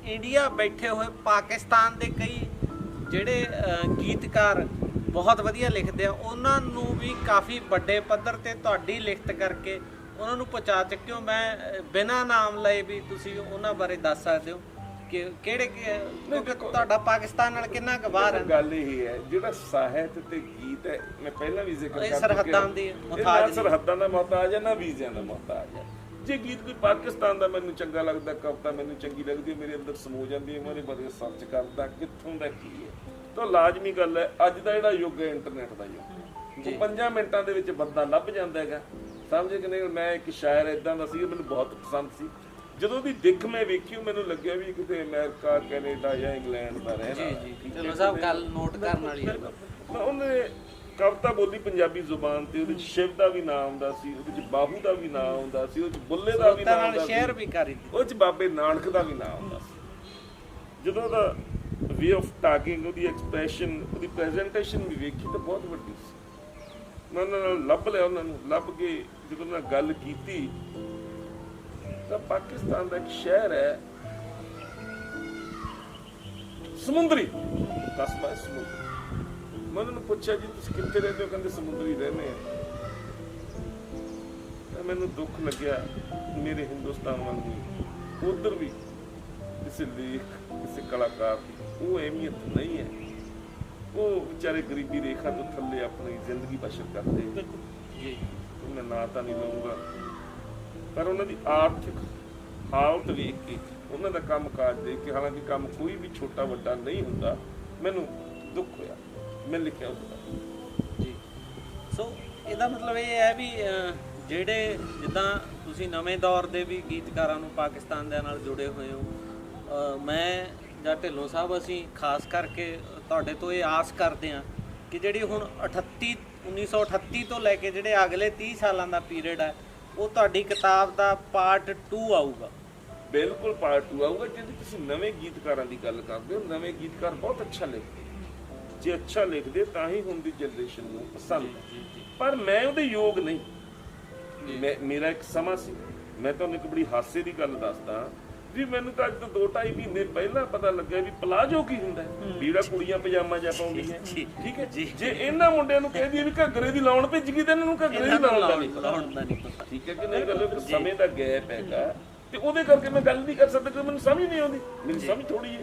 B: ਇੰਡੀਆ ਬੈਠੇ ਹੋਏ ਪਾਕਿਸਤਾਨ ਦੇ ਕਈ ਜਿਹੜੇ ਗੀਤਕਾਰ ਬਹੁਤ ਵਧੀਆ ਲਿਖਦੇ ਆ, ਉਹਨਾਂ ਨੂੰ ਵੀ ਕਾਫੀ ਵੱਡੇ ਪੱਧਰ ਤੇ ਤੁਹਾਡੀ ਲਿਖਤ ਕਰਕੇ ਉਹਨਾਂ ਨੂੰ ਪਹੁੰਚਾ ਚੁੱਕਿਓ। ਮੈਂ ਬਿਨਾਂ ਨਾਮ ਲਏ ਵੀ ਤੁਸੀਂ ਉਹਨਾਂ ਬਾਰੇ ਦੱਸ ਸਕਦੇ ਹੋ ਕਿ ਕਿਹੜੇ, ਕਿਉਂਕਿ ਤੁਹਾਡਾ ਪਾਕਿਸਤਾਨ ਨਾਲ ਕਿੰਨਾ ਕੁ ਵਾਰ ਹੈ।
A: ਗੱਲ ਇਹ ਹੈ ਜਿਹੜਾ ਸਾਹਿਤ ਤੇ ਗੀਤ ਹੈ, ਮੈਂ ਪਹਿਲਾਂ ਵੀ ਜ਼ਿਕਰ
B: ਕਰ ਸਰਹੱਦਾਂ ਦੀ ਮੁਹਤਾਜ,
A: ਸਰਹੱਦਾਂ ਦਾ ਮੁਹਤਾਜ ਹੈ ਨਾ ਵੀਜ਼ਿਆਂ ਦਾ ਮੁਹਤਾਜ ਹੈ। ਜੇ ਗੀਤ ਕੋਈ ਪਾਕਿਸਤਾਨ ਦਾ ਮੈਨੂੰ ਚੰਗਾ ਲੱਗਦਾ, ਕਵਿਤਾ ਮੈਨੂੰ ਚੰਗੀ ਲੱਗਦੀ, ਮੇਰੇ ਅੰਦਰ ਸਮੋ ਜਾਂਦੀ ਹੈ, ਮੈਂ ਉਹਦੇ ਬਾਰੇ ਸਰਚ ਕਰਦਾ ਕਿੱਥੋਂ ਦਾ ਕੀ ਹੈ, ਤਾਂ ਲਾਜ਼ਮੀ ਗੱਲ ਹੈ ਅੱਜ ਦਾ ਜਿਹੜਾ ਯੁੱਗ ਹੈ ਇੰਟਰਨੈਟ ਦਾ ਯੁੱਗ, 5 ਮਿੰਟਾਂ ਦੇ ਵਿੱਚ ਬੰਦਾ ਲੱਭ ਜਾਂਦਾ ਹੈਗਾ, ਸਮਝੇ ਕਿ ਨਹੀਂ। ਮੈਂ ਇੱਕ ਸ਼ਾਇਰ ਇਦਾਂ ਦਾ ਸੀ, ਮੈਨੂੰ ਬਹੁਤ ਪਸੰਦ ਸੀ, ਜਦੋਂ ਦੀ ਦਿੱਖ ਮੈਂ ਵੇਖੀ ਮੈਨੂੰ ਲੱਗਿਆ ਵੀ ਕਿਤੇ ਅਮਰੀਕਾ, ਕੈਨੇਡਾ ਜਾਂ ਇੰਗਲੈਂਡ ਦਾ ਰਹਿਣਾ।
B: ਚਲੋ ਸਾਹਿਬ ਗੱਲ ਨੋਟ ਕਰਨ ਵਾਲੀ ਹੈ।
A: ਉਹਨੇ ਕਵਿਤਾ ਬੋਲੀ ਪੰਜਾਬੀ ਜ਼ੁਬਾਨ ਤੇ, ਉਹਦੇ 'ਚ ਸ਼ਿਵ ਦਾ ਵੀ ਨਾਮ ਆਉਂਦਾ ਸੀ, ਉਹਦੇ 'ਚ ਬਾਹੂ ਦਾ ਵੀ ਨਾਮ ਆਉਂਦਾ ਸੀ, ਉਹਦੇ 'ਚ ਬੁੱਲੇ ਦਾ ਵੀ ਨਾਮ ਆਉਂਦਾ ਸੀ,
B: ਸ਼ੇਅਰ ਵੀ ਕਰੀ,
A: ਉਹਦੇ 'ਚ ਬਾਬੇ ਨਾਨਕ ਦਾ ਵੀ ਨਾਮ ਆਉਂਦਾ ਸੀ। ਜਦੋਂ ਦਾ ਵੇ ਆਫ ਟਾਕਿੰਗ, ਉਹਦੀ ਐਕਸਪ੍ਰੈਸ਼ਨ, ਉਹਦੀ ਪ੍ਰੈਜੈਂਟੇਸ਼ਨ ਵੀ ਵੇਖੀ ਤਾਂ ਬਹੁਤ ਵੱਡੀ ਸੀ। ਮੈਂ ਉਹਨਾਂ ਨਾਲ ਲੱਭ ਲਿਆ, ਉਹਨਾਂ ਨੂੰ ਲੱਭ ਕੇ ਜਦੋਂ ਉਹਨਾਂ ਨਾਲ ਗੱਲ ਕੀਤੀ ਤਾਂ ਪਾਕਿਸਤਾਨ ਦਾ ਇੱਕ ਸ਼ਹਿਰ ਹੈ ਸਮੁੰਦਰੀ, ਕਸਬਾ ਹੈ ਸਮੁੰਦਰੀ। ਮੈਂ ਉਹਨਾਂ ਨੂੰ ਪੁੱਛਿਆ ਜੀ ਤੁਸੀਂ ਕਿੱਥੇ ਰਹਿੰਦੇ ਹੋ, ਕਹਿੰਦੇ ਸਮੁੰਦਰੀ ਰਹਿੰਦੇ ਆ। ਤਾਂ ਮੈਨੂੰ ਦੁੱਖ ਲੱਗਿਆ, ਮੇਰੇ ਹਿੰਦੁਸਤਾਨ ਵਾਂਗੂ ਉਧਰ ਵੀ ਕਿਸੇ ਲੇਖ, ਕਿਸੇ ਕਲਾਕਾਰ ਦੀ ਉਹ ਅਹਿਮੀਅਤ ਨਹੀਂ ਹੈ। ਉਹ ਵਿਚਾਰੇ ਗਰੀਬੀ ਰੇਖਾ ਤੋਂ ਥੱਲੇ ਆਪਣੀ ਜ਼ਿੰਦਗੀ ਬਸ਼ਰ ਕਰਦੇ ਜੀ। ਮੈਂ ਨਾਂ ਤਾਂ ਨਹੀਂ ਲਊਂਗਾ, ਪਰ ਉਹਨਾਂ ਦੀ ਆਰਥਿਕ ਹਾਲਤ ਵੇਖ ਕੇ, ਉਹਨਾਂ ਦਾ ਕੰਮ ਕਾਜ ਦੇਖ ਕੇ, ਹਾਲਾਂਕਿ ਕੰਮ ਕੋਈ ਵੀ ਛੋਟਾ ਵੱਡਾ ਨਹੀਂ ਹੁੰਦਾ, ਮੈਨੂੰ ਦੁੱਖ ਹੋਇਆ। ਮੈਂ ਲਿਖਿਆ ਉਹਦਾ
B: ਜੀ। ਸੋ ਇਹਦਾ ਮਤਲਬ ਇਹ ਹੈ ਵੀ ਜਿਹੜੇ ਜਿੱਦਾਂ ਤੁਸੀਂ ਨਵੇਂ ਦੌਰ ਦੇ ਵੀ ਗੀਤਕਾਰਾਂ ਨੂੰ ਪਾਕਿਸਤਾਨ ਦੇ ਨਾਲ ਜੁੜੇ ਹੋਏ ਹੋ, ਮੈਂ ਜਾਂ ਢਿੱਲੋਂ ਸਾਹਿਬ ਅਸੀਂ ਖਾਸ ਕਰਕੇ ਤੁਹਾਡੇ ਤੋਂ ਇਹ ਆਸ ਕਰਦੇ ਹਾਂ ਕਿ ਜਿਹੜੀ ਹੁਣ 1938 ਤੋਂ ਲੈ ਕੇ ਜਿਹੜੇ ਅਗਲੇ 30 ਸਾਲਾਂ ਦਾ ਪੀਰੀਅਡ ਹੈ, ਉਹ ਤੁਹਾਡੀ ਕਿਤਾਬ ਦਾ ਪਾਰਟ 2 ਆਊਗਾ।
A: ਬਿਲਕੁਲ ਪਾਰਟ 2 ਆਊਗਾ। ਜੇ ਤੁਸੀਂ ਨਵੇਂ ਗੀਤਕਾਰਾਂ ਦੀ ਗੱਲ ਕਰਦੇ ਹੋ, ਨਵੇਂ ਗੀਤਕਾਰ ਬਹੁਤ ਅੱਛਾ ਲਿਖਦੇ, ਜੇ ਅੱਛਾ ਲਿਖਦੇ ਤਾਂ ਹੀ ਹੁਣ ਦੀ ਜਨਰੇਸ਼ਨ ਨੂੰ ਪਸੰਦ, ਪਰ ਮੈਂ ਉਹਦੇ ਯੋਗ ਨਹੀਂ। ਮੇਰਾ ਇੱਕ ਸਮਾਂ ਸੀ, ਮੈਂ ਤੁਹਾਨੂੰ ਇੱਕ ਬੜੀ ਹਾਸੇ ਦੀ ਗੱਲ ਦੱਸਦਾ ਵੀ ਮੈਨੂੰ ਤਾਂ ਅੱਜ ਤੋਂ 2-2.5 ਮਹੀਨੇ ਪਹਿਲਾਂ ਪਤਾ ਲੱਗਿਆ ਵੀ ਪਲਾਜੋ ਕੀ ਹੁੰਦਾ ਹੈ। ਵੀ ਜਿਹੜਾ ਕੁੜੀਆਂ ਪਜਾਮਾ ਜਿਹਾ ਪਾਉਂਦੀਆਂ, ਠੀਕ ਹੈ। ਜੇ ਇਹਨਾਂ ਮੁੰਡਿਆਂ ਨੂੰ ਕਹਿ ਦਈਏ ਵੀ ਘੱਗਰੇ ਦੀ ਲਾਉਣ ਭਿੱਜ ਗਈ ਤੇ ਇਹਨਾਂ ਨੂੰ ਘੱਗਰੇ ਦੀ ਲਾਉਣ ਦਾ ਨਹੀਂ ਪਤਾ, ਠੀਕ ਹੈ ਕਿ ਨਹੀਂ ਗੱਲ। ਇੱਕ ਸਮੇਂ ਦਾ ਗੈਪ ਹੈਗਾ ਤੇ ਉਹਦੇ ਕਰਕੇ ਮੈਂ ਗੱਲ ਨਹੀਂ ਕਰ ਸਕਦਾ ਕਿ ਮੈਨੂੰ ਸਮਝ ਨਹੀਂ ਆਉਂਦੀ, ਮੇਰੀ ਸਮਝ ਥੋੜੀ ਹੈ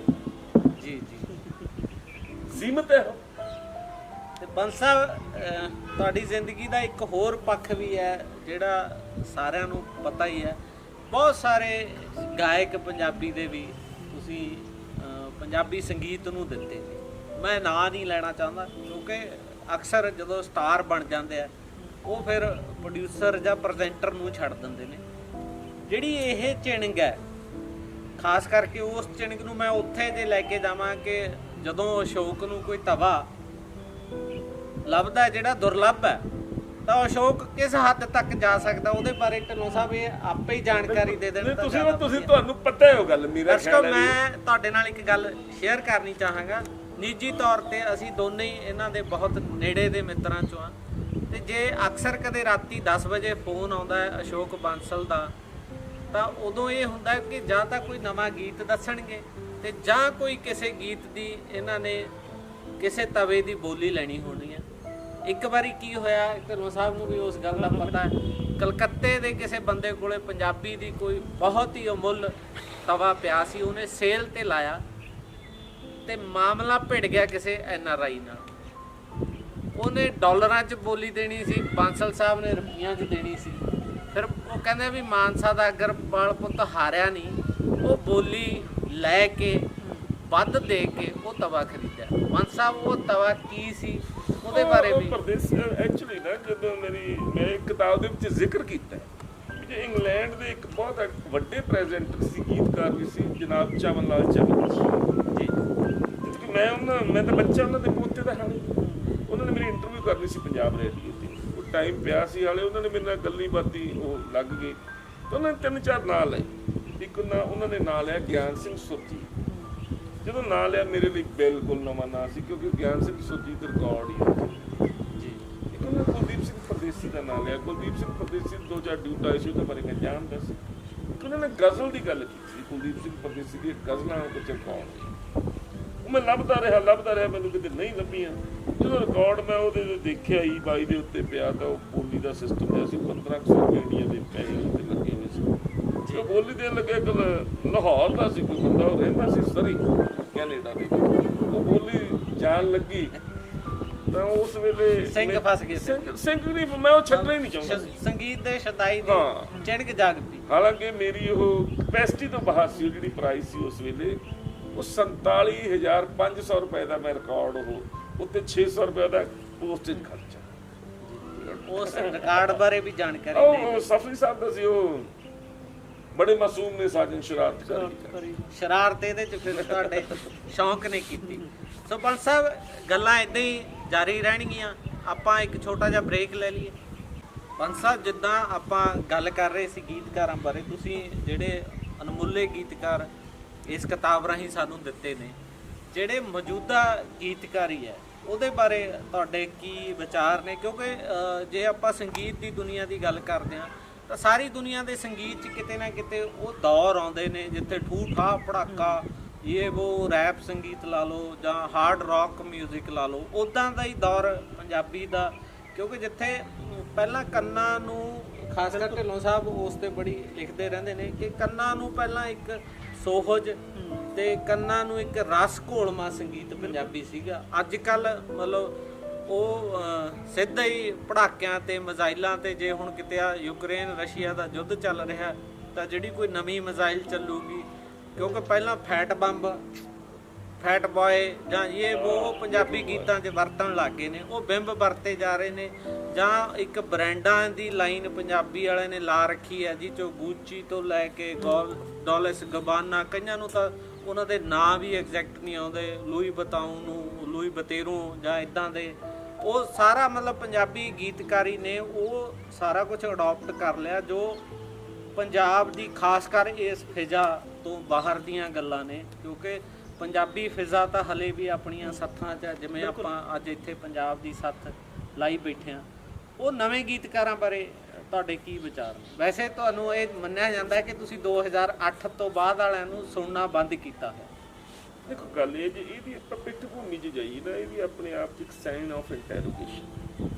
B: ਜੀ
A: ਸੀਮਤ ਹੈ।
B: ਤੇ ਬੰਸ ਸਾਹਿਬ, ਤੁਹਾਡੀ ਜ਼ਿੰਦਗੀ ਦਾ ਇੱਕ ਹੋਰ ਪੱਖ ਵੀ ਹੈ ਜਿਹੜਾ ਸਾਰਿਆਂ ਨੂੰ ਪਤਾ ਹੀ ਹੈ। ਬਹੁਤ ਸਾਰੇ ਗਾਇਕ ਪੰਜਾਬੀ ਦੇ ਵੀ ਤੁਸੀਂ ਪੰਜਾਬੀ ਸੰਗੀਤ ਨੂੰ ਦਿੱਤੇ ਨੇ। ਮੈਂ ਨਾਂ ਨਹੀਂ ਲੈਣਾ ਚਾਹੁੰਦਾ ਕਿਉਂਕਿ ਅਕਸਰ ਜਦੋਂ ਸਟਾਰ ਬਣ ਜਾਂਦੇ ਆ ਉਹ ਫਿਰ ਪ੍ਰੋਡਿਊਸਰ ਜਾਂ ਪ੍ਰੈਜ਼ੈਂਟਰ ਨੂੰ ਛੱਡ ਦਿੰਦੇ ਨੇ। ਜਿਹੜੀ ਇਹ ਚਿਣਗ ਹੈ, ਖਾਸ ਕਰਕੇ ਉਸ ਚਿਣਗ ਨੂੰ ਮੈਂ ਉੱਥੇ ਜੇ ਲੈ ਕੇ ਜਾਵਾਂ ਕਿ ਜਦੋਂ ਅਸ਼ੋਕ ਨੂੰ ਕੋਈ ਤਵਾ ਲੱਭਦਾ ਜਿਹੜਾ ਦੁਰਲੱਭ ਹੈ ਤਾਂ ਅਸ਼ੋਕ ਕਿਸ ਹੱਦ ਤੱਕ ਜਾ ਸਕਦਾ, ਉਹਦੇ ਬਾਰੇ ਢਿੱਲੋਂ ਸਾਹਿਬ ਇਹ ਆਪੇ ਹੀ ਜਾਣਕਾਰੀ ਦੇ ਦੇਣ।
A: ਤੁਸੀਂ ਤੁਹਾਨੂੰ ਪਤਾ ਹੈ ਉਹ ਗੱਲ। ਮੇਰਾ
B: ਦਰਸ਼ਕੋ, ਮੈਂ ਤੁਹਾਡੇ ਨਾਲ ਇੱਕ ਗੱਲ ਸ਼ੇਅਰ ਕਰਨੀ ਚਾਹਾਂਗਾ। ਨਿੱਜੀ ਤੌਰ ਤੇ ਅਸੀਂ ਦੋਨੇ ਹੀ ਇਹਨਾਂ ਦੇ ਬਹੁਤ ਨੇੜੇ ਦੇ ਮਿੱਤਰਾਂ ਚੋਂ ਹਾਂ ਤੇ ਜੇ ਅਕਸਰ ਕਦੇ ਰਾਤੀ 10 ਵਜੇ ਫੋਨ ਆਉਂਦਾ ਹੈ ਅਸ਼ੋਕ ਬਾਂਸਲ ਦਾ ਤਾਂ ਉਦੋਂ ਇਹ ਹੁੰਦਾ ਕਿ ਜਾਂ ਤਾਂ ਕੋਈ ਨਵਾਂ ਗੀਤ ਦੱਸਣਗੇ ਤੇ ਜਾਂ ਕੋਈ ਕਿਸੇ ਗੀਤ ਦੀ ਇਹਨਾਂ ਨੇ ਕਿਸੇ ਤਵੇ ਦੀ ਬੋਲੀ ਲੈਣੀ ਹੋਣੀ ਹੈ। ਇੱਕ ਵਾਰੀ ਕੀ ਹੋਇਆ, ਢਿੱਲੋਂ ਸਾਹਿਬ ਨੂੰ ਵੀ ਉਸ ਗੱਲ ਦਾ ਪਤਾ ਹੈ, ਕਲਕੱਤੇ ਦੇ ਕਿਸੇ ਬੰਦੇ ਕੋਲੇ ਪੰਜਾਬੀ ਦੀ ਕੋਈ ਬਹੁਤ ਹੀ ਅਮੁੱਲ ਤਵਾ ਪਿਆ ਸੀ, ਉਹਨੇ ਸੇਲ ਤੇ ਲਾਇਆ ਤੇ ਮਾਮਲਾ ਭਿੜ ਗਿਆ ਕਿਸੇ NRI ਨਾਲ। ਉਹਨੇ ਡਾਲਰਾਂ 'ਚ ਬੋਲੀ ਦੇਣੀ ਸੀ, ਬਾਂਸਲ ਸਾਹਿਬ ਨੇ ਰੁਪਈਆਂ 'ਚ ਦੇਣੀ ਸੀ। ਫਿਰ ਉਹ ਕਹਿੰਦੇ ਵੀ ਮਾਨਸਾ ਦਾ ਅਗਰਵਾਲ ਪੁੱਤ ਹਾਰਿਆ ਨਹੀਂ, ਉਹ ਬੋਲੀ ਲੈ ਕੇ ਵੱਧ ਦੇ ਕੇ ਉਹ ਤਵਾ ਖਰੀਦਿਆ। ਮਾਨ ਸਾਹਿਬ ਉਹ ਤਵਾ ਕੀ ਸੀ ਉਹਦੇ ਬਾਰੇ ਵੀ
A: ਐਕਚੁਅਲੀ ਨਾ ਜਦੋਂ ਮੈਂ ਇੱਕ ਕਿਤਾਬ ਦੇ ਵਿੱਚ ਜ਼ਿਕਰ ਕੀਤਾ ਕਿ ਇੰਗਲੈਂਡ ਦੇ ਇੱਕ ਬਹੁਤ ਵੱਡੇ ਪ੍ਰੈਜ਼ੈਂਟਰ ਸੀ, ਗੀਤਕਾਰ ਵੀ ਸੀ, ਜਨਾਬ ਚਮਨ ਲਾਲ ਚਹਿਲ ਜੀ। ਮੈਂ ਤਾਂ ਬੱਚਾ ਉਹਨਾਂ ਦੇ ਪੋਤੇ ਦਾ ਹਾਲੇ, ਉਹਨਾਂ ਨੇ ਮੇਰੀ ਇੰਟਰਵਿਊ ਕਰਨੀ ਸੀ ਪੰਜਾਬ ਰੇਡੀਓ ਤੇ। ਉਹ ਟਾਈਮ ਪਿਆ ਸੀ ਹਾਲੇ, ਉਹਨਾਂ ਨੇ ਮੇਰੇ ਨਾਲ ਗੱਲੀ ਬਾਤੀ ਉਹ ਲੱਗ ਗਈ ਤਾਂ ਉਹਨਾਂ ਨੇ 3-4 ਨਾਂ ਲਏ। ਇੱਕ ਉਹਨਾਂ ਨੇ ਨਾਂ ਲਿਆ ਗਿਆਨ ਸਿੰਘ ਸੁਰਜੀ। ਜਦੋਂ ਨਾਂ ਲਿਆ ਮੇਰੇ ਲਈ ਬਿਲਕੁਲ ਨਵਾਂ ਨਾਂ ਸੀ ਕਿਉਂਕਿ ਗਿਆਨ ਸਿੰਘ ਸੁਰਜੀ ਦਾ ਰਿਕਾਰਡ ਹੀ ਜੀ। ਇੱਕ ਉਹਨਾਂ ਕੁਲਦੀਪ ਸਿੰਘ ਪਰਦੇਸੀ ਦਾ ਨਾਂ ਲਿਆ। ਕੁਲਦੀਪ ਸਿੰਘ ਪਰਦੇਸੀ 2-4 ਡਿਊਟ ਆਏ ਸੀ, ਉਹਦੇ ਬਾਰੇ ਮੈਂ ਜਾਣਦਾ ਸੀ। ਉਹਨਾਂ ਨੇ ਗਜ਼ਲ ਦੀ ਗੱਲ ਕੀਤੀ ਸੀ, ਕੁਲਦੀਪ ਸਿੰਘ ਪਰਦੇਸੀ ਦੀ ਗਜ਼ਲਾਂ ਕੁਝ ਰਿਕਾਰਡ। ਉਹ ਮੈਂ ਲੱਭਦਾ ਰਿਹਾ, ਮੈਨੂੰ ਕਿਤੇ ਨਹੀਂ ਲੱਭੀਆਂ। ਜਦੋਂ ਰਿਕਾਰਡ ਮੈਂ ਉਹਦੇ ਦੇਖਿਆ ਹੀ 22 ਦੇ ਉੱਤੇ ਪਿਆ ਤਾਂ ਉਹ ਬੋਲੀ ਦਾ ਸਿਸਟਮ ਹੈ ਸੀ। 1500 ਇੰਡੀਆ ਦੇ ਪੈਸੇ ਉੱਤੇ ਲੱਗੇ ਹੋਏ ਸੀ। ਉਹ ਬੋਲੀ ਦੇਣ ਲੱਗਿਆ ਲਾਹੌਰ ਦਾ ਸੀ ਕੋਈ ਬੰਦਾ, ਉਹ ਰਹਿੰਦਾ ਸੀ ਸਰੀ ਕੈਨੇਡਾ ਦੇ। ਉਹ ਬੋਲੀ ਜਾਣ ਲੱਗੀ ਤਾਂ ਉਸ ਵੇਲੇ
B: ਸਿੰਘ ਫਸ ਗਏ।
A: ਸਿੰਘ ਨਹੀਂ, ਮੈਂ ਉਹ ਛੱਡਣਾ ਹੀ ਨਹੀਂ ਚਾਹੁੰਦਾ।
B: ਸੰਗੀਤ ਦੇ ਸ਼ਦਾਈ ਦੀ ਚਿਣਕ ਜਾਗ ਪਈ।
A: ਹਾਲਾਂਕਿ ਮੇਰੀ ਉਹ ਕਪੈਸਿਟੀ ਤੋਂ ਬਾਹਰ ਸੀ। ਜਿਹੜੀ ਪ੍ਰਾਈਸ ਸੀ ਉਸ ਵੇਲੇ ਉਹ 47,500 ਰੁਪਏ ਦਾ ਮੈਂ ਰਿਕਾਰਡ, ਉਹ ਉੱਤੇ 600 ਰੁਪਏ ਦਾ ਪੋਸਟੇਜ ਖਰਚਾ।
B: ਉਸ ਰਿਕਾਰਡ ਬਾਰੇ ਵੀ ਜਾਣਕਾਰੀ
A: ਉਹ ਸਫਰੀ ਸਾਹਿਬ ਦਾ ਸੀ। ਉਹ ਬੜੇ ਮਾਸੂਮ ਨੇ ਸਾਜਨ ਸ਼ਰਾਰਤ ਕਰੀ।
B: ਸ਼ਰਾਰਤ ਇਹਦੇ ਚ ਫਿਰ ਤੁਹਾਡੇ ਸ਼ੌਂਕ ਨੇ ਕੀਤੀ। ਸੋ ਬੰਸ ਸਾਹਿਬ, ਗੱਲਾਂ ਇਦਾਂ ਹੀ ਜਾਰੀ ਰਹਿਣਗੀਆਂ। ਆਪਾਂ ਇੱਕ ਛੋਟਾ ਜਿਹਾ ਬ੍ਰੇਕ ਲੈ ਲਈਏ। ਬੰਸ ਸਾਹਿਬ, ਜਿੱਦਾਂ ਆਪਾਂ ਗੱਲ ਕਰ ਰਹੇ ਸੀ ਗੀਤਕਾਰਾਂ ਬਾਰੇ, ਤੁਸੀਂ ਜਿਹੜੇ ਅਨਮੁੱਲੇ ਗੀਤਕਾਰ ਇਸ ਕਿਤਾਬ ਰਾਹੀਂ ਸਾਨੂੰ ਦਿੱਤੇ ਨੇ, ਜਿਹੜੇ ਮੌਜੂਦਾ ਗੀਤਕਾਰੀ ਹੈ ਉਹਦੇ ਬਾਰੇ ਤੁਹਾਡੇ ਕੀ ਵਿਚਾਰ ਨੇ? ਕਿਉਂਕਿ ਜੇ ਆਪਾਂ ਸੰਗੀਤ ਦੀ ਦੁਨੀਆ ਦੀ ਗੱਲ ਕਰਦੇ ਹਾਂ ਤਾਂ ਸਾਰੀ ਦੁਨੀਆ ਦੇ ਸੰਗੀਤ 'ਚ ਕਿਤੇ ਨਾ ਕਿਤੇ ਉਹ ਦੌਰ ਆਉਂਦੇ ਨੇ ਜਿੱਥੇ ਠੂਠਾ ਪੜਾਕਾ, ਇਹ ਉਹ ਰੈਪ ਸੰਗੀਤ ਲਾ ਲਓ ਜਾਂ ਹਾਰਡ ਰੌਕ ਮਿਊਜ਼ਿਕ ਲਾ ਲਓ, ਉੱਦਾਂ ਦਾ ਹੀ ਦੌਰ ਪੰਜਾਬੀ ਦਾ। ਕਿਉਂਕਿ ਜਿੱਥੇ ਪਹਿਲਾਂ ਕੰਨਾਂ ਨੂੰ, ਖਾਸ ਕਰ ਢਿੱਲੋਂ ਸਾਹਿਬ ਉਸ 'ਤੇ ਬੜੀ ਲਿਖਦੇ ਰਹਿੰਦੇ ਨੇ ਕਿ ਕੰਨਾਂ ਨੂੰ ਪਹਿਲਾਂ ਇੱਕ ਸੋਹਜ ਤੇ ਕੰਨਾਂ ਨੂੰ ਇੱਕ ਰਸ ਘੋਲਮਾ ਸੰਗੀਤ ਪੰਜਾਬੀ ਸੀਗਾ। ਅੱਜ ਕੱਲ੍ਹ ਮਤਲਬ ਉਹ ਸਿੱਧਾ ਹੀ ਪੜਾਕਿਆਂ ਤੇ ਮਿਜ਼ਾਈਲਾਂ ਤੇ, ਜੇ ਹੁਣ ਕਿਤੇ ਆ ਯੂਕਰੇਨ ਰਸ਼ੀਆ ਦਾ ਯੁੱਧ ਚੱਲ ਰਿਹਾ ਤਾਂ ਜਿਹੜੀ ਕੋਈ ਨਵੀਂ ਮਿਜ਼ਾਈਲ ਚੱਲੂਗੀ, ਕਿਉਂਕਿ ਪਹਿਲਾਂ ਫੈਟ ਬੰਬ, ਫੈਟ ਬॉय ਜਾਂ ਇਹ ਉਹ ਪੰਜਾਬੀ ਗੀਤਾਂ 'ਚ ਵਰਤਣ ਲੱਗ ਗਏ ਨੇ, ਉਹ ਬਿੰਬ ਵਰਤੇ ਜਾ ਰਹੇ ਨੇ। ਜਾਂ ਇੱਕ ਬ੍ਰਾਂਡਾਂ ਦੀ ਲਾਈਨ ਪੰਜਾਬੀ ਵਾਲਿਆਂ ਨੇ ਲਾ ਰੱਖੀ ਹੈ ਜੀ, ਚੋ ਗੂਚੀ ਤੋਂ ਲੈ ਕੇ ਡੋਲਸ ਗਬਾਨਾ, ਕਈਆਂ ਨੂੰ ਤਾਂ ਉਹਨਾਂ ਦੇ ਨਾਂ ਵੀ ਐਗਜ਼ੈਕਟ ਨਹੀਂ ਆਉਂਦੇ, ਲੂਈ ਬਤਾਊ ਨੂੰ ਲੂਈ ਬਤੇਰੂ ਜਾਂ ਇੱਦਾਂ ਦੇ। ਉਹ ਸਾਰਾ ਮਤਲਬ ਪੰਜਾਬੀ ਗੀਤਕਾਰੀ ਨੇ ਉਹ ਸਾਰਾ ਕੁਝ ਅਡਾਪਟ ਕਰ ਲਿਆ ਜੋ ਪੰਜਾਬ ਦੀ ਖਾਸ ਕਰ ਇਸ ਫਿਜ਼ਾ ਤੋਂ ਬਾਹਰ ਦੀਆਂ ਗੱਲਾਂ ਨੇ। ਕਿਉਂਕਿ ਪੰਜਾਬੀ ਫਿਜ਼ਾ ਤਾਂ ਹਲੇ ਵੀ ਆਪਣੀਆਂ ਸੱਥਾਂ 'ਚ, ਜਿਵੇਂ ਆਪਾਂ ਅੱਜ ਇੱਥੇ ਪੰਜਾਬ ਦੀ ਸੱਥ ਲਾਈ ਬੈਠੇ ਹਾਂ। ਉਹ ਨਵੇਂ ਗੀਤਕਾਰਾਂ ਬਾਰੇ ਤੁਹਾਡੇ ਕੀ ਵਿਚਾਰ ਨੇ? ਵੈਸੇ ਤੁਹਾਨੂੰ ਇਹ ਮੰਨਿਆ ਜਾਂਦਾ ਹੈ ਕਿ ਤੁਸੀਂ 2008 ਤੋਂ ਬਾਅਦ ਵਾਲਿਆਂ ਨੂੰ ਸੁਣਨਾ ਬੰਦ ਕੀਤਾ ਹੈ।
A: ਦੇਖੋ ਗੱਲ ਇਹ ਜੀ, ਇਹਦੀ ਆਪਾਂ ਪਿੱਠ ਭੂਮੀ 'ਚ ਜਾਈਏ ਨਾ, ਇਹ ਵੀ ਆਪਣੇ ਆਪ 'ਚ ਇੱਕ ਸਾਈਨ ਆਫ ਇੰਟਰੋਗੇਸ਼ਨ।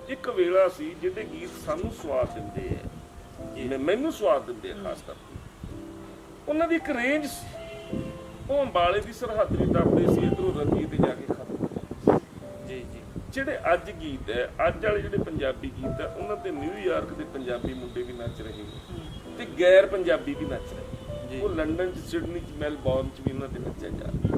A: ਇੱਕ ਵੇਲਾ ਸੀ ਜਿਹਦੇ ਗੀਤ ਸਾਨੂੰ ਸਵਾਦ ਦਿੰਦੇ ਆ, ਮੈਨੂੰ ਸਵਾਦ ਦਿੰਦੇ ਆ ਖਾਸ ਕਰਕੇ। ਉਹਨਾਂ ਦੀ ਇੱਕ ਰੇਂਜ ਸੀ, ਉਹ ਅੰਬਾਲੇ ਦੀ ਸਰਹੱਦ ਨਹੀਂ ਟੱਪਦੇ ਸੀ, ਇੱਧਰੋਂ ਰੰਗੀ ਤੇ ਜਾ ਕੇ ਖਤਮ ਹੋ ਜਾਂਦੇ ਸੀ। ਜੀ ਜਿਹੜੇ ਅੱਜ ਗੀਤ ਹੈ, ਅੱਜ ਵਾਲੇ ਜਿਹੜੇ ਪੰਜਾਬੀ ਗੀਤ ਹੈ, ਉਹਨਾਂ ਤੇ ਨਿਊਯਾਰਕ ਦੇ ਪੰਜਾਬੀ ਮੁੰਡੇ ਵੀ ਨੱਚ ਰਹੇ ਨੇ ਤੇ ਗੈਰ ਪੰਜਾਬੀ ਵੀ ਨੱਚ ਰਹੇ। ਉਹ ਲੰਡਨ 'ਚ, ਸਿਡਨੀ 'ਚ, ਮੈਲਬੌਰਨ 'ਚ ਵੀ ਉਹਨਾਂ ਤੇ ਨੱਚਿਆ ਜਾ ਰਿਹਾ।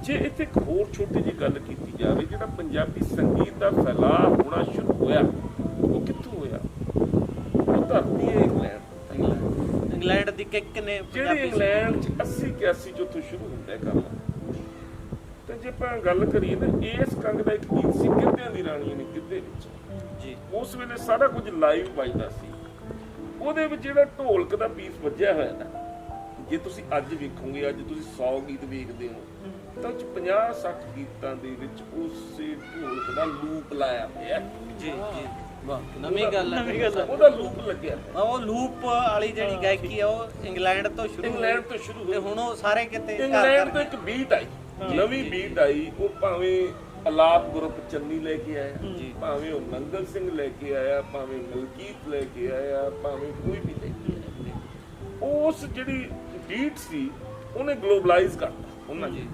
A: ਜੇ ਇੱਥੇ ਇੱਕ ਹੋਰ ਛੋਟੀ ਜਿਹੀ ਗੱਲ ਕੀਤੀ ਜਾਵੇ, ਜਿਹੜਾ ਪੰਜਾਬੀ ਸੰਗੀਤ ਦਾ ਫੈਲਾਅ ਹੋਣਾ ਸ਼ੁਰੂ ਹੋਇਆ, ਉਹ ਕਿੱਥੋਂ ਹੋਇਆ? ਉਹ ਧਰਤੀ ਹੈ
B: ਇੰਗਲੈਂਡ ਦੀ ਕਿੱਕ ਨੇ,
A: ਜਿਹੜੇ ਇੰਗਲੈਂਡ 'ਚ 80-81 ਚ ਉੱਥੋਂ ਸ਼ੁਰੂ ਹੁੰਦਾ ਹੈ ਕੰਮ। ਤੇ ਜੇ ਆਪਾਂ ਗੱਲ ਕਰੀਏ ਨਾ, ਇਸ ਕੰਗ ਦਾ ਇੱਕ ਗੀਤ ਸੀ ਗਿੱਧਿਆਂ ਦੀ ਰਾਣੀਆਂ ਨੇ ਗਿੱਧੇ ਵਿੱਚ ਜੀ, ਉਸ ਵੇਲੇ ਸਾਰਾ ਕੁਝ ਲਾਈਵ ਵੱਜਦਾ ਸੀ। ਉਹਦੇ ਵਿੱਚ ਜਿਹੜਾ ਢੋਲਕ ਦਾ ਪੀਸ ਵੱਜਿਆ ਹੋਇਆ ਨਾ, ਜੇ ਤੁਸੀਂ ਅੱਜ ਵੇਖੋਗੇ, ਅੱਜ ਤੁਸੀਂ 100 ਗੀਤ ਵੇਖਦੇ ਹੋ ਤਾਂ 50-60 ਗੀਤਾਂ ਦੇ ਵਿੱਚ ਉਸੇ ਢੋਲਕ ਦਾ ਲੂਪ ਲਾਇਆ ਹੋਇਆ।
B: ਜੀ ਜੀ, ਵਾਹ, ਨਵੀਂ ਗੱਲ ਹੈ।
A: ਉਹਦਾ ਲੂਪ ਲੱਗਿਆ,
B: ਉਹ ਲੂਪ ਵਾਲੀ ਜਿਹੜੀ ਗਾਇਕੀ ਆ ਉਹ ਇੰਗਲੈਂਡ ਤੋਂ ਸ਼ੁਰੂ
A: ਹੋਈ
B: ਤੇ ਹੁਣ ਉਹ ਸਾਰੇ ਕਿਤੇ
A: ਇੰਗਲੈਂਡ ਤੋਂ ਇੱਕ ਬੀਟ ਆਈ, ਨਵੀਂ ਬੀਟ ਆਈ। ਉਹ ਭਾਵੇਂ ਅਲਾਪ ਗਰੁੱਪ ਚੰਨੀ ਲੈ ਕੇ ਆਇਆ, ਭਾਵੇਂ ਉਹ ਨੰਗਲ ਸਿੰਘ ਲੈ ਕੇ ਆਇਆ, ਭਾਵੇਂ ਮਲਕੀਤ ਲੈ ਕੇ ਆਇਆ, ਭਾਵੇਂ ਕੋਈ ਵੀ ਲੈ ਕੇ ਆਇਆ, ਉਸ ਜਿਹੜੀ ਬੀਟ ਸੀ ਉਹਨੇ ਗਲੋਬਲਾਈਜ਼ ਕਰਤਾ ਉਹਨਾਂ ਨੇ।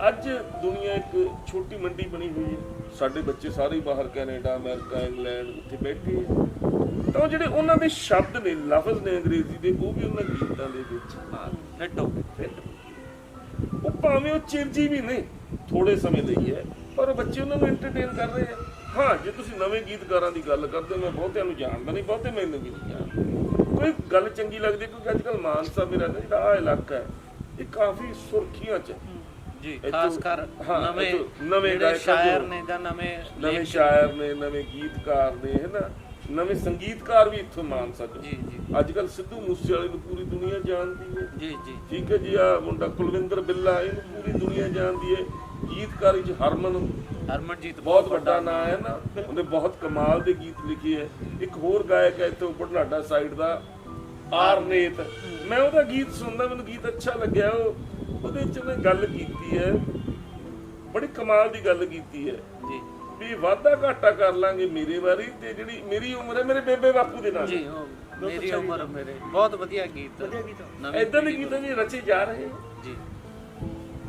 A: ਅੱਜ ਦੁਨੀਆ ਇੱਕ ਛੋਟੀ ਮੰਡੀ ਬਣੀ ਹੋਈ ਹੈ, ਸਾਡੇ ਬੱਚੇ ਸਾਰੇ ਬਾਹਰ ਕੈਨੇਡਾ, ਅਮਰੀਕਾ, ਇੰਗਲੈਂਡ ਉੱਥੇ ਬੈਠੇ ਆ। ਤਾਂ ਜਿਹੜੇ ਉਹਨਾਂ ਦੇ ਸ਼ਬਦ ਨੇ, ਲਫ਼ਜ਼ ਨੇ ਅੰਗਰੇਜ਼ੀ ਦੇ, ਉਹ ਵੀ ਉਹਨਾਂ ਗੀਤਾਂ ਦੇ ਵਿੱਚ ਫਿੱਟ ਹੋ ਗਏ। ਉਹ ਭਾਵੇਂ ਉਹ ਚਿਰਜੀ ਵੀ ਨਹੀਂ, ਥੋੜੇ ਸਮੇਂ ਲਈ ਹੈ, ਪਰ ਬੱਚੇ ਉਹਨਾਂ ਨੂੰ ਐਂਟਰਟੇਨ ਕਰ ਰਹੇ ਆ। ਹਾਂ, ਜੇ ਤੁਸੀਂ ਨਵੇਂ ਗੀਤਕਾਰਾਂ ਦੀ ਗੱਲ ਕਰਦੇ ਹੋ, ਮੈਂ ਬਹੁਤਿਆਂ ਨੂੰ ਜਾਣਦਾ ਨਹੀਂ, ਬਹੁਤੇ ਮੈਨੂੰ ਵੀ ਨਹੀਂ ਜਾਣਦੇ। ਕੋਈ ਗੱਲ ਚੰਗੀ ਲੱਗਦੀ, ਕਿਉਂਕਿ ਅੱਜ ਕੱਲ੍ਹ ਮਾਨਸਾ ਮੇਰਾ ਨਾ ਜਿਹੜਾ ਆਹ ਇਲਾਕਾ ਹੈ, ਇਹ ਕਾਫੀ ਸੁਰਖੀਆਂ 'ਚ
B: ਜੀ, ਖਾਸ ਕਰ
A: ਨਵੇਂ
B: ਸ਼ਾਇਰ ਨੇ ਜਾਂ ਨਵੇਂ
A: ਸ਼ਾਇਰ ਨੇ, ਨਵੇਂ ਗੀਤਕਾਰ ਨੇ, ਹੈ ਨਾ, ਨਵੇਂ ਸੰਗੀਤਕਾਰ ਵੀ ਇੱਥੋਂ ਮਾਨਸਾ ਤੋਂ। ਅੱਜ ਕੱਲ੍ਹ ਸਿੱਧੂ ਮੂਸੇਵਾਲੇ ਨੂੰ ਪੂਰੀ ਦੁਨੀਆ ਜਾਣਦੀ ਹੈ। ਜੀ ਜੀ, ਠੀਕ ਹੈ ਜੀ। ਆ ਮੁੰਡਾ ਕੁਲਵਿੰਦਰ ਬਿੱਲਾ, ਇਹਨੂੰ ਪੂਰੀ ਦੁਨੀਆ ਜਾਣਦੀ ਹੈ। ਗੀਤਕਾਰੀ 'ਚ ਹਰਮਨਜੀਤ ਬਹੁਤ ਵੱਡਾ ਨਾਂ ਹੈ ਨਾ, ਉਹਨੇ ਬਹੁਤ ਕਮਾਲ ਦੇ ਗੀਤ ਲਿਖੇ ਹੈ। ਇੱਕ ਹੋਰ ਗਾਇਕ ਹੈ ਇੱਥੋਂ ਬੁਢਲਾਡਾ ਸਾਈਡ ਦਾ, ਆਰਨੇਤ, ਮੈਂ ਉਹਦਾ ਗੀਤ ਸੁਣਦਾ, ਮੈਨੂੰ ਗੀਤ ਅੱਛਾ ਲੱਗਿਆ। ਉਹਦੇ 'ਚ ਉਹਨੇ ਗੱਲ ਕੀਤੀ ਹੈ, ਬੜੀ ਕਮਾਲ ਦੀ ਗੱਲ ਕੀਤੀ ਹੈ ਜੀ, ਵੀ ਵਾਧਾ ਘਾਟਾ ਕਰ ਲਾਂਗੇ ਮੇਰੇ ਵਾਰੀ, ਤੇ ਜਿਹੜੀ ਮੇਰੀ ਉਮਰ ਹੈ ਮੇਰੇ ਬੇਬੇ ਬਾਪੂ ਦੇ ਨਾਲ ਜੀ,
B: ਮੇਰੀ ਉਮਰ ਮੇਰੇ। ਬਹੁਤ ਵਧੀਆ ਗੀਤ,
A: ਏਦਾਂ ਦੇ ਗੀਤ ਵੀ ਰਚੇ ਜਾ ਰਹੇ
B: ਜੀ।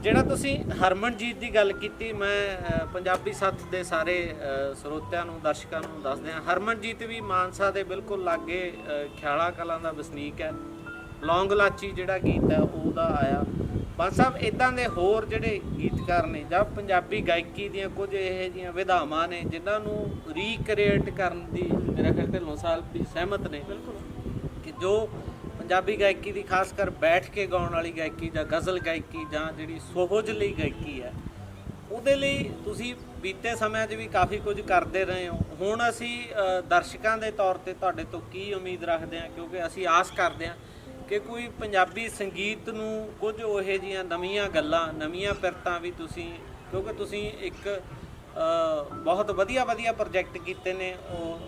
B: ਜਿਹੜਾ ਤੁਸੀਂ ਹਰਮਨਜੀਤ ਦੀ ਗੱਲ ਕੀਤੀ, ਮੈਂ ਪੰਜਾਬੀ ਸੱਥ ਦੇ ਸਾਰੇ ਸਰੋਤਿਆਂ ਨੂੰ, ਦਰਸ਼ਕਾਂ ਨੂੰ ਦੱਸ ਦਿਆਂ, ਹਰਮਨਜੀਤ ਵੀ ਮਾਨਸਾ ਦੇ ਬਿਲਕੁਲ ਲਾਗੇ ਖਿਆਲਾ ਕਲਾਂ ਦਾ ਵਸਨੀਕ ਹੈ। ਲੌਂਗ ਲਾਚੀ ਜਿਹੜਾ ਗੀਤ ਹੈ ਉਹਦਾ ਆਇਆ। ਬਸ ਸਾਹਿਬ, ਇੱਦਾਂ ਦੇ ਹੋਰ ਜਿਹੜੇ ਗੀਤਕਾਰ ਨੇ ਜਾਂ ਪੰਜਾਬੀ ਗਾਇਕੀ ਦੀਆਂ ਕੁਝ ਇਹੋ ਜਿਹੀਆਂ ਵਿਧਾਵਾਂ ਨੇ ਜਿਨ੍ਹਾਂ ਨੂੰ ਰੀਕ੍ਰੀਏਟ ਕਰਨ ਦੀ ਮੇਰਾ ਖਿਆਲ ਢਿੱਲੋਂ ਸਾਹਿਬ ਵੀ ਸਹਿਮਤ ਨੇ ਕਿ ਜੋ ਪੰਜਾਬੀ ਗਾਇਕੀ ਦੀ ਖਾਸ ਕਰ ਬੈਠ ਕੇ ਗਾਉਣ ਵਾਲੀ ਗਾਇਕੀ ਜਾਂ ਗਜ਼ਲ ਗਾਇਕੀ ਜਾਂ ਜਿਹੜੀ ਸੁਹਜਲੀ ਗਾਇਕੀ ਹੈ, ਉਹਦੇ ਲਈ ਤੁਸੀਂ ਬੀਤੇ ਸਮਿਆਂ 'ਚ ਵੀ ਕਾਫੀ ਕੁਝ ਕਰਦੇ ਰਹੇ ਹੋ। ਹੁਣ ਅਸੀਂ ਦਰਸ਼ਕਾਂ ਦੇ ਤੌਰ 'ਤੇ ਤੁਹਾਡੇ ਤੋਂ ਕੀ ਉਮੀਦ ਰੱਖਦੇ ਹਾਂ, ਕਿਉਂਕਿ ਅਸੀਂ ਆਸ ਕਰਦੇ ਹਾਂ ਕਿ ਕੋਈ ਪੰਜਾਬੀ ਸੰਗੀਤ ਨੂੰ ਕੁਝ ਉਹੋ ਜਿਹੀਆਂ ਨਵੀਆਂ ਗੱਲਾਂ, ਨਵੀਆਂ ਪਿਰਤਾਂ ਵੀ ਤੁਸੀਂ, ਕਿਉਂਕਿ ਤੁਸੀਂ ਇੱਕ ਬਹੁਤ ਵਧੀਆ ਪ੍ਰੋਜੈਕਟ ਕੀਤੇ ਨੇ, ਉਹ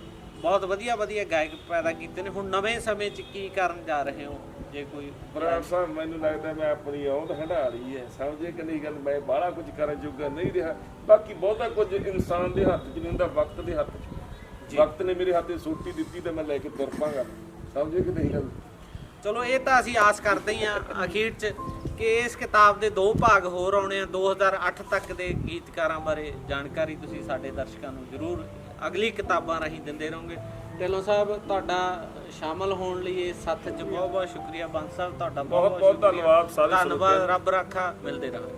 B: ਬਹੁਤ ਵਧੀਆ ਗਾਇਕ ਪੈਦਾ ਕੀਤੇ ਨੇ। ਹੁਣ ਨਵੇਂ ਸਮੇਂ 'ਚ ਕੀ ਕਰਨ ਜਾ ਰਹੇ ਹੋ? ਜੇ ਕੋਈ
A: ਬਰਾੜ ਸਾਹਿਬ, ਮੈਨੂੰ ਲੱਗਦਾ ਮੈਂ ਆਪਣੀ ਆਉਂਦ ਹੰਢਾ ਲਈ ਹੈ, ਸਮਝੇ ਕਿ ਨਹੀਂ ਗੱਲ। ਮੈਂ ਬਾਹਲਾ ਕੁਝ ਕਰਨ ਜੋਗਾ ਨਹੀਂ ਰਿਹਾ, ਬਾਕੀ ਬਹੁਤਾ ਕੁਝ ਇਨਸਾਨ ਦੇ ਹੱਥ 'ਚ ਨਹੀਂ ਹੁੰਦਾ, ਵਕਤ ਦੇ ਹੱਥ 'ਚ। ਵਕਤ ਨੇ ਮੇਰੇ ਹੱਥੇ ਸੋਟੀ ਦਿੱਤੀ ਤੇ ਮੈਂ ਲੈ ਕੇ ਤੁਰ ਪਾਂਗਾ, ਸਮਝੇ ਕਿ ਨਹੀਂ ਗੱਲ।
B: ਚਲੋ, ਇਹ ਤਾਂ ਅਸੀਂ ਆਸ ਕਰਦੇ ਹੀ ਹਾਂ ਅਖੀਰ 'ਚ ਕਿ ਇਸ ਕਿਤਾਬ ਦੇ 2 ਭਾਗ ਹੋਰ ਆਉਣੇ ਆ। 2008 ਤੱਕ ਦੇ ਗੀਤਕਾਰਾਂ ਬਾਰੇ ਜਾਣਕਾਰੀ ਤੁਸੀਂ ਸਾਡੇ ਦਰਸ਼ਕਾਂ ਨੂੰ ਜ਼ਰੂਰ ਅਗਲੀ ਕਿਤਾਬਾਂ ਰਾਹੀਂ ਦਿੰਦੇ ਰਹੋਗੇ। ਢਿੱਲੋਂ ਸਾਹਿਬ, ਤੁਹਾਡਾ ਸ਼ਾਮਲ ਹੋਣ ਲਈ ਇਸ ਸੱਥ 'ਚ ਬਹੁਤ ਸ਼ੁਕਰੀਆ। ਬੰਸ ਸਾਹਿਬ, ਤੁਹਾਡਾ ਬਹੁਤ ਧੰਨਵਾਦ। ਰੱਬ ਰਾਖਾ, ਮਿਲਦੇ ਰਹਾਂਗੇ।